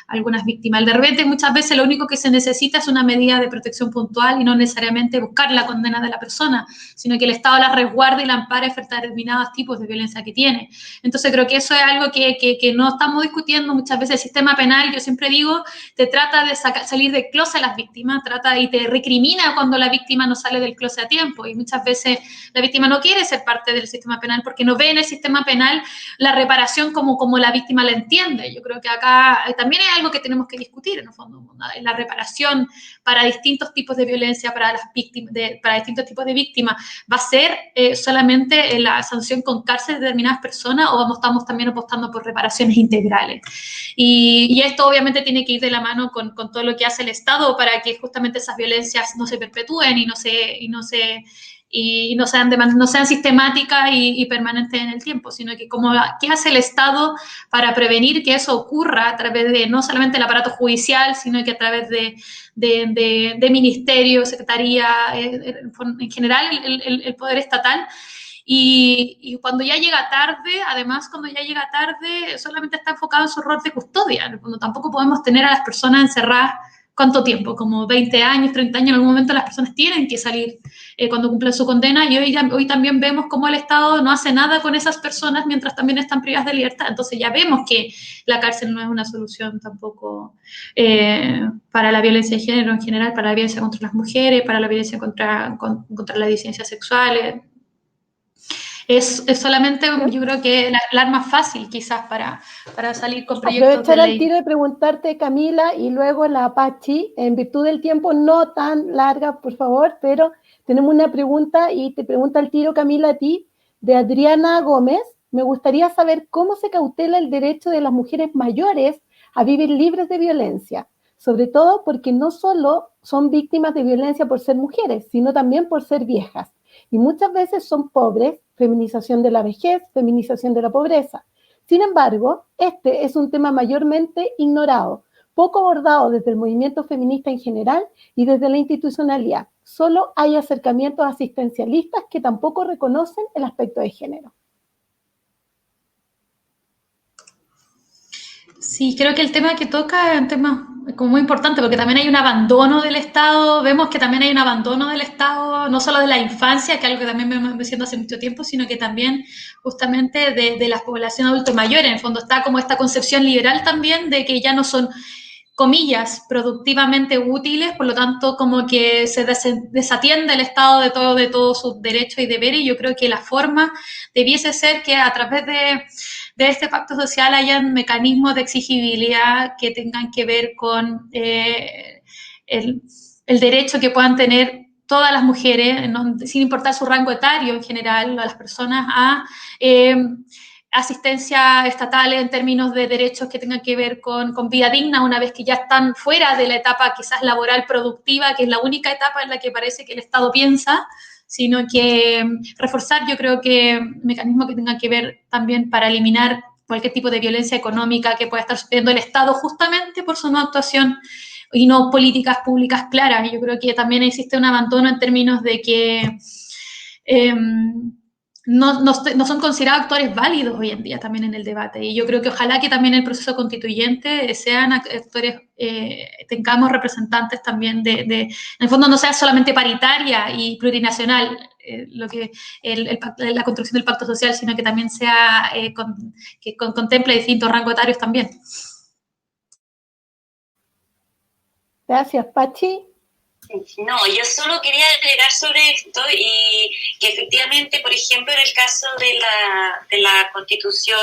[SPEAKER 2] algunas víctimas. De repente muchas veces lo único que se necesita es una medida de protección puntual y no necesariamente buscar la condena de la persona, sino que el Estado la resguarde y la ampare frente a determinados tipos de violencia que tiene. Entonces creo que eso es algo que no estamos discutiendo muchas veces. El sistema penal, yo siempre digo, te trata de salir del closet a las víctimas, y te recrimina cuando la víctima no sale del closet a tiempo, y muchas veces la víctima no quiere ser parte del sistema penal porque no ve en el sistema penal la reparación como la víctima la entiende. Yo creo que acá también es algo que tenemos que discutir, en el fondo, la reparación para distintos tipos de violencia, para distintos tipos de víctimas. ¿Va a ser solamente la sanción con cárcel de determinadas personas o estamos también apostando por reparaciones integrales? Y esto obviamente tiene que ir de la mano con todo lo que hace el Estado para que justamente esas violencias no se perpetúen y no sean sistemáticas y permanentes en el tiempo, sino que qué hace el Estado para prevenir que eso ocurra a través de no solamente el aparato judicial, sino que a través de ministerio, secretaría, en general el poder estatal. Y cuando ya llega tarde, además, cuando ya llega tarde, solamente está enfocado en su rol de custodia. Cuando tampoco podemos tener a las personas encerradas, ¿cuánto tiempo? Como 20 años, 30 años. En algún momento las personas tienen que salir cuando cumplen su condena, y hoy también vemos cómo el Estado no hace nada con esas personas mientras también están privadas de libertad. Entonces ya vemos que la cárcel no es una solución tampoco para la violencia de género en general, para la violencia contra las mujeres, para la violencia contra las disidencias sexuales. Es solamente, yo creo que el arma fácil quizás para salir con proyectos de ley.
[SPEAKER 1] Aprovechar al tiro de preguntarte, Camila, y luego la Apache, en virtud del tiempo, no tan larga, por favor, pero tenemos una pregunta, y te pregunta al tiro, Camila, a ti, de Adriana Gómez. Me gustaría saber cómo se cautela el derecho de las mujeres mayores a vivir libres de violencia, sobre todo porque no solo son víctimas de violencia por ser mujeres, sino también por ser viejas. Y muchas veces son pobres, feminización de la vejez, feminización de la pobreza. Sin embargo, este es un tema mayormente ignorado, poco abordado desde el movimiento feminista en general y desde la institucionalidad. Solo hay acercamientos asistencialistas que tampoco reconocen el aspecto de género.
[SPEAKER 2] Sí, creo que el tema que toca es un tema como muy importante, porque también hay un abandono del Estado. Vemos que también hay un abandono del Estado, no solo de la infancia, que es algo que también venimos diciendo hace mucho tiempo, sino que también justamente de la población adulto mayor. En el fondo está como esta concepción liberal también de que ya no son, comillas, productivamente útiles, por lo tanto como que se desatiende el Estado de todos sus derechos y deberes. Y yo creo que la forma debiese ser que a través de este pacto social hayan mecanismos de exigibilidad que tengan que ver con el derecho que puedan tener todas las mujeres, sin importar su rango etario en general, a las personas a asistencia estatal en términos de derechos que tengan que ver con vida digna, una vez que ya están fuera de la etapa quizás laboral productiva, que es la única etapa en la que parece que el Estado piensa, sino que reforzar, yo creo que mecanismos que tengan que ver también para eliminar cualquier tipo de violencia económica que pueda estar sufriendo el Estado justamente por su no actuación y no políticas públicas claras. Y yo creo que también existe un abandono en términos de que no son considerados actores válidos hoy en día también en el debate. Y yo creo que ojalá que también el proceso constituyente sean actores, tengamos representantes también en el fondo no sea solamente paritaria y plurinacional la construcción del pacto social, sino que también sea que contemple distintos rangos etarios también.
[SPEAKER 1] Gracias, Pachi.
[SPEAKER 3] No, yo solo quería agregar sobre esto y que efectivamente, por ejemplo, en el caso de la Constitución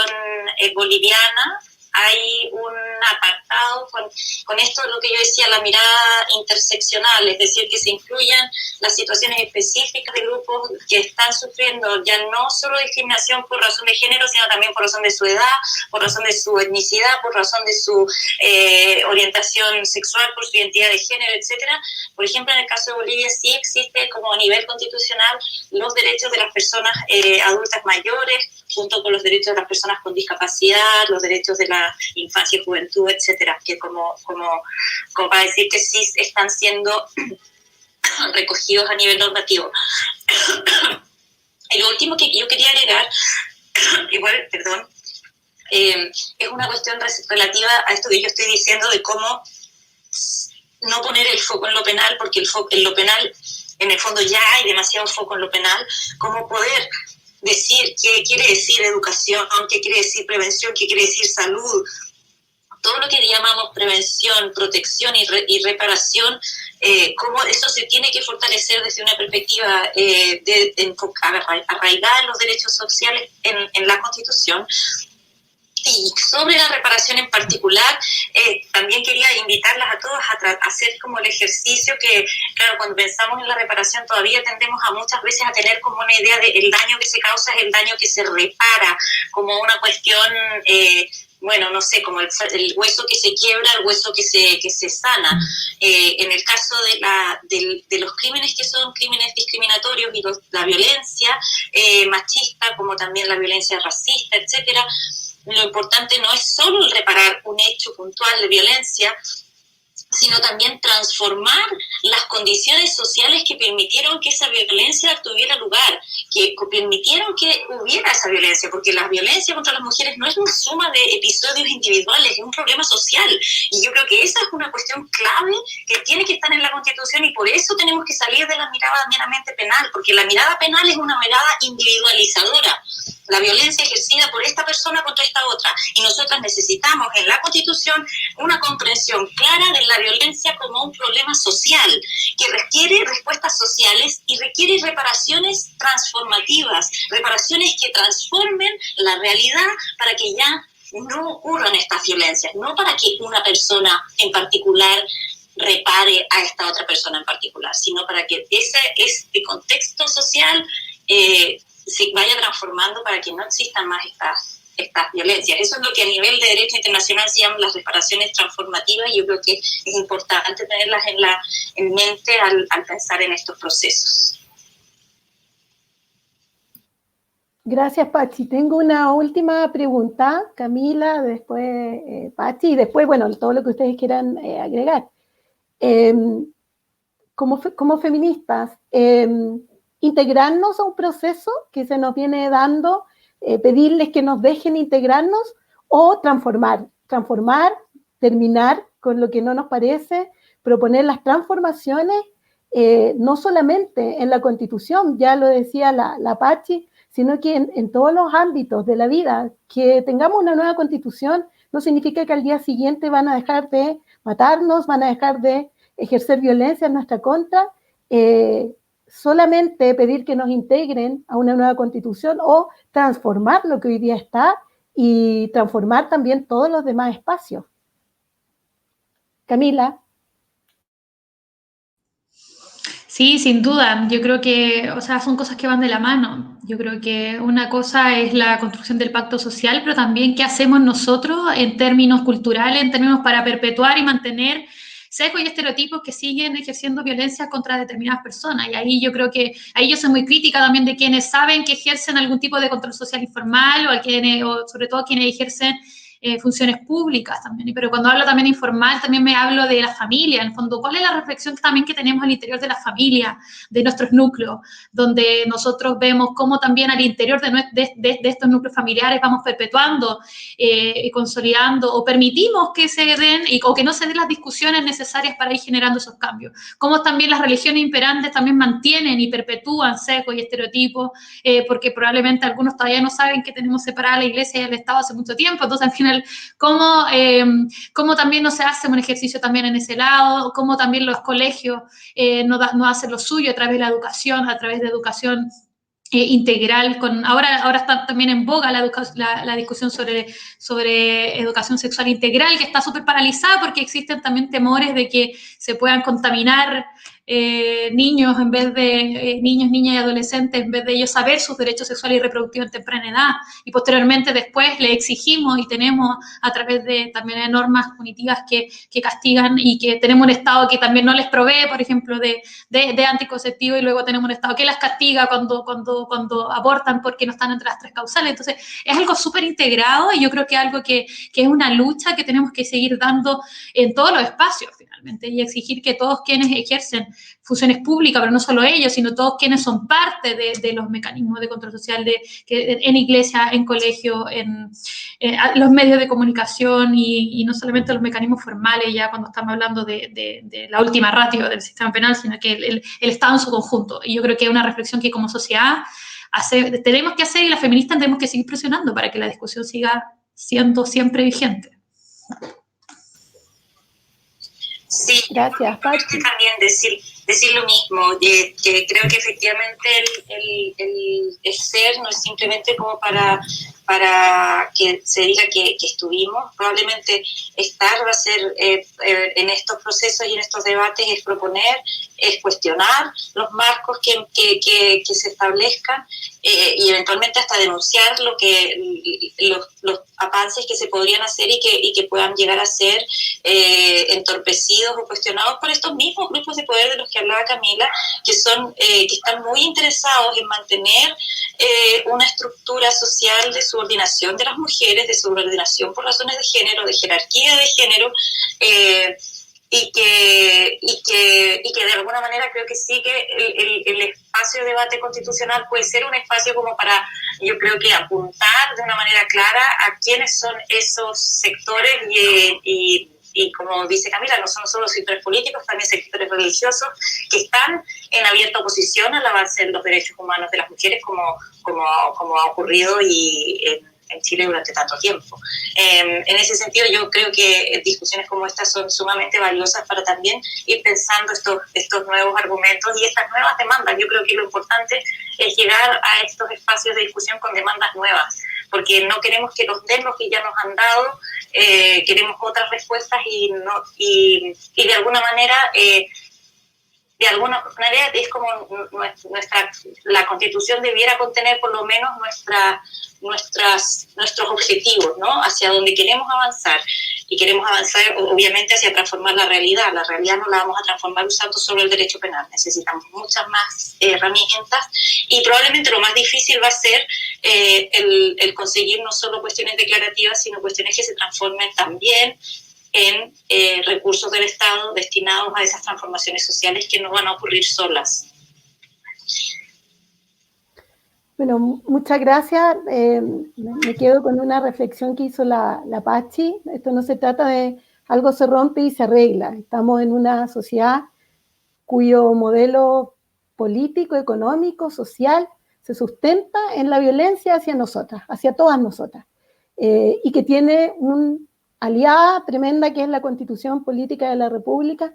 [SPEAKER 3] boliviana, hay un apartado con esto de lo que yo decía, la mirada interseccional, es decir, que se incluyan las situaciones específicas de grupos que están sufriendo ya no solo discriminación por razón de género, sino también por razón de su edad, por razón de su etnicidad, por razón de su orientación sexual, por su identidad de género, etcétera. Por ejemplo, en el caso de Bolivia sí existe como a nivel constitucional los derechos de las personas adultas mayores, junto con los derechos de las personas con discapacidad, los derechos de la infancia y juventud, etcétera, que como para decir que sí están siendo recogidos a nivel normativo. Y lo último que yo quería agregar, igual, perdón, es una cuestión relativa a esto que yo estoy diciendo de cómo no poner el foco en lo penal, porque en lo penal, en el fondo ya hay demasiado foco en lo penal, cómo poder decir qué quiere decir educación, qué quiere decir prevención, qué quiere decir salud, todo lo que llamamos prevención, protección y reparación, cómo eso se tiene que fortalecer desde una perspectiva arraigada en los derechos sociales en la Constitución. Y sobre la reparación en particular, también quería invitarlas a todos a hacer como el ejercicio que, claro, cuando pensamos en la reparación todavía tendemos a muchas veces a tener como una idea de el daño que se causa es el daño que se repara, como una cuestión, bueno, no sé, como el hueso que se quiebra, el hueso que se sana. En el caso de los crímenes que son crímenes discriminatorios y la violencia machista, como también la violencia racista, etcétera, lo importante no es solo el reparar un hecho puntual de violencia, sino también transformar las condiciones sociales que permitieron que esa violencia tuviera lugar, que permitieron que hubiera esa violencia, porque la violencia contra las mujeres no es una suma de episodios individuales, es un problema social, y yo creo que esa es una cuestión clave que tiene que estar en la Constitución, y por eso tenemos que salir de la mirada meramente penal, porque la mirada penal es una mirada individualizadora, la violencia ejercida por esta persona contra esta otra, y nosotras necesitamos en la Constitución una comprensión clara de la violencia como un problema social, que requiere respuestas sociales y requiere reparaciones transformativas, reparaciones que transformen la realidad para que ya no ocurran estas violencias, no para que una persona en particular repare a esta otra persona en particular, sino para que este contexto social se vaya transformando para que no existan más estas violencias. Eso es lo que a nivel de derecho internacional se llaman las reparaciones transformativas, y yo creo que es importante tenerlas en mente al pensar en estos procesos.
[SPEAKER 1] Gracias, Pachi. Tengo una última pregunta, Camila, después Pachi, y después, bueno, todo lo que ustedes quieran agregar. Como feministas, integrarnos a un proceso que se nos viene dando, pedirles que nos dejen integrarnos o transformar, terminar con lo que no nos parece, proponer las transformaciones, no solamente en la Constitución, ya lo decía la Pachi, sino que en todos los ámbitos de la vida. Que tengamos una nueva Constitución no significa que al día siguiente van a dejar de matarnos, van a dejar de ejercer violencia en nuestra contra, solamente pedir que nos integren a una nueva Constitución o transformar lo que hoy día está y transformar también todos los demás espacios. Camila.
[SPEAKER 2] Sí, sin duda. Yo creo que, o sea, son cosas que van de la mano. Yo creo que una cosa es la construcción del pacto social, pero también qué hacemos nosotros en términos culturales, en términos para perpetuar y mantener sesgos y estereotipos que siguen ejerciendo violencia contra determinadas personas. Y ahí yo creo que, ahí yo soy muy crítica también de quienes saben que ejercen algún tipo de control social informal o sobre todo quienes ejercen funciones públicas también. Pero cuando hablo también informal, también me hablo de la familia, en el fondo, ¿cuál es la reflexión también que tenemos al interior de la familia, de nuestros núcleos, donde nosotros vemos cómo también al interior de estos núcleos familiares vamos perpetuando, consolidando o permitimos que se den o que no se den las discusiones necesarias para ir generando esos cambios? Cómo también las religiones imperantes también mantienen y perpetúan sesgos y estereotipos, porque probablemente algunos todavía no saben que tenemos separada la iglesia y el Estado hace mucho tiempo. Entonces, al final, cómo también no se hace un ejercicio también en ese lado, cómo también los colegios no hacen lo suyo a través de la educación, a través de educación integral. Ahora está también en boga la discusión sobre educación sexual integral, que está súper paralizada porque existen también temores de que se puedan contaminar niños, en vez de niños, niñas y adolescentes, en vez de ellos saber sus derechos sexuales y reproductivos en temprana edad, y posteriormente después le exigimos y tenemos a través de también de normas punitivas que castigan, y que tenemos un Estado que también no les provee, por ejemplo, de anticonceptivo, y luego tenemos un Estado que las castiga cuando abortan porque no están entre las 3 causales. Entonces es algo súper integrado, y yo creo que es algo que es una lucha que tenemos que seguir dando en todos los espacios finalmente, y exigir que todos quienes ejercen funciones públicas, pero no solo ellos, sino todos quienes son parte de los mecanismos de control social en iglesia, en colegio, en los medios de comunicación, y no solamente los mecanismos formales, ya cuando estamos hablando de la última ratio del sistema penal, sino que el Estado en su conjunto. Y yo creo que es una reflexión que como sociedad tenemos que hacer, y las feministas tenemos que seguir presionando para que la discusión siga siendo siempre vigente.
[SPEAKER 3] Sí,
[SPEAKER 1] gracias, Pachi.
[SPEAKER 3] También decir lo mismo, que creo que efectivamente el ser no es simplemente como para que se diga que estuvimos. Probablemente estar va a ser en estos procesos y en estos debates es proponer, es cuestionar los marcos que se establezcan, y eventualmente hasta denunciar los avances que se podrían hacer y que puedan llegar a ser entorpecidos o cuestionados por estos mismos grupos de poder de los que hablaba Camila, que están muy interesados en mantener una estructura social de subordinación de las mujeres, de subordinación por razones de género, de jerarquía de género, y que de alguna manera creo que sí que el espacio de debate constitucional puede ser un espacio como para, yo creo que apuntar de una manera clara a quiénes son esos sectores, y como dice Camila, no son solo sectores políticos, también sectores religiosos que están en abierta oposición al avance de los derechos humanos de las mujeres, como ha ocurrido en Chile durante tanto tiempo. En ese sentido, yo creo que discusiones como estas son sumamente valiosas para también ir pensando estos nuevos argumentos y estas nuevas demandas. Yo creo que lo importante es llegar a estos espacios de discusión con demandas nuevas, porque no queremos que nos den lo que ya nos han dado, queremos otras respuestas, y de alguna manera es como la Constitución debiera contener por lo menos nuestros objetivos, ¿no? Hacia donde queremos avanzar, y queremos avanzar obviamente hacia transformar la realidad. La realidad no la vamos a transformar usando solo el derecho penal, necesitamos muchas más herramientas, y probablemente lo más difícil va a ser el conseguir no solo cuestiones declarativas, sino cuestiones que se transformen también en recursos del Estado destinados a esas transformaciones sociales que no van a ocurrir solas.
[SPEAKER 1] Bueno, muchas gracias. Me quedo con una reflexión que hizo la Pachi. Esto no se trata de algo se rompe y se arregla. Estamos en una sociedad cuyo modelo político, económico, social, se sustenta en la violencia hacia nosotras, hacia todas nosotras, y que tiene una aliada tremenda que es la Constitución Política de la República,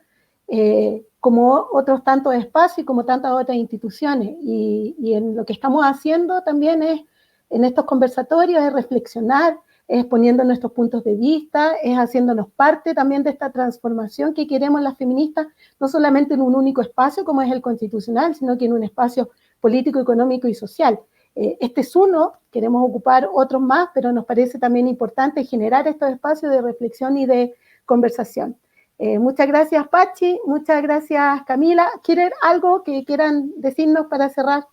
[SPEAKER 1] como otros tantos espacios y como tantas otras instituciones. Y en lo que estamos haciendo también es, en estos conversatorios, es reflexionar, es poniendo nuestros puntos de vista, es haciéndonos parte también de esta transformación que queremos las feministas, no solamente en un único espacio como es el constitucional, sino que en un espacio político, económico y social. Este es uno, queremos ocupar otros más, pero nos parece también importante generar estos espacios de reflexión y de conversación. Muchas gracias, Pachi, muchas gracias, Camila. ¿Quieren algo que quieran decirnos para cerrar?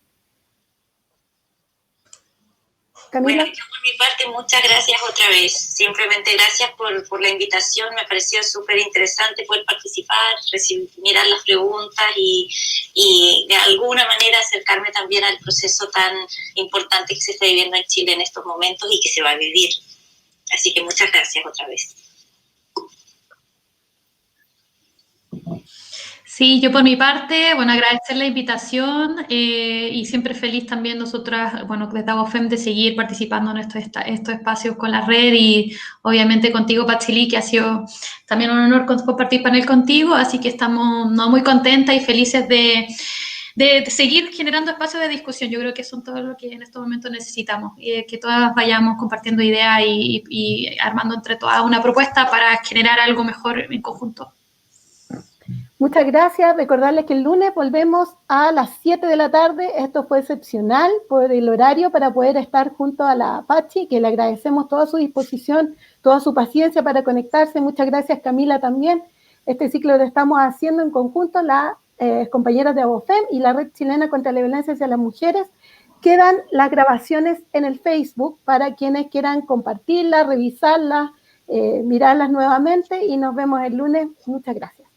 [SPEAKER 1] Camila.
[SPEAKER 3] Bueno, yo por mi parte, muchas gracias otra vez. Simplemente gracias por la invitación. Me pareció súper interesante poder participar, mirar las preguntas y de alguna manera acercarme también al proceso tan importante que se está viviendo en Chile en estos momentos y que se va a vivir. Así que muchas gracias otra vez.
[SPEAKER 2] Sí, yo por mi parte, bueno, agradecer la invitación y siempre feliz también nosotras, bueno, desde AGOFEM de seguir participando en estos espacios con la red y obviamente contigo, Pachili, que ha sido también un honor compartir panel contigo, así que estamos muy contentas y felices de de seguir generando espacios de discusión. Yo creo que son todo lo que en estos momentos necesitamos, que todas vayamos compartiendo ideas y armando entre todas una propuesta para generar algo mejor en conjunto.
[SPEAKER 1] Muchas gracias. Recordarles que el lunes volvemos a las 7 de la tarde. Esto fue excepcional por el horario para poder estar junto a la Pachi, que le agradecemos toda su disposición, toda su paciencia para conectarse. Muchas gracias, Camila, también. Este ciclo lo estamos haciendo en conjunto las compañeras de ABOFEM y la Red Chilena contra la Violencia hacia las Mujeres. Quedan las grabaciones en el Facebook para quienes quieran compartirlas, revisarlas, mirarlas nuevamente y nos vemos el lunes. Muchas gracias.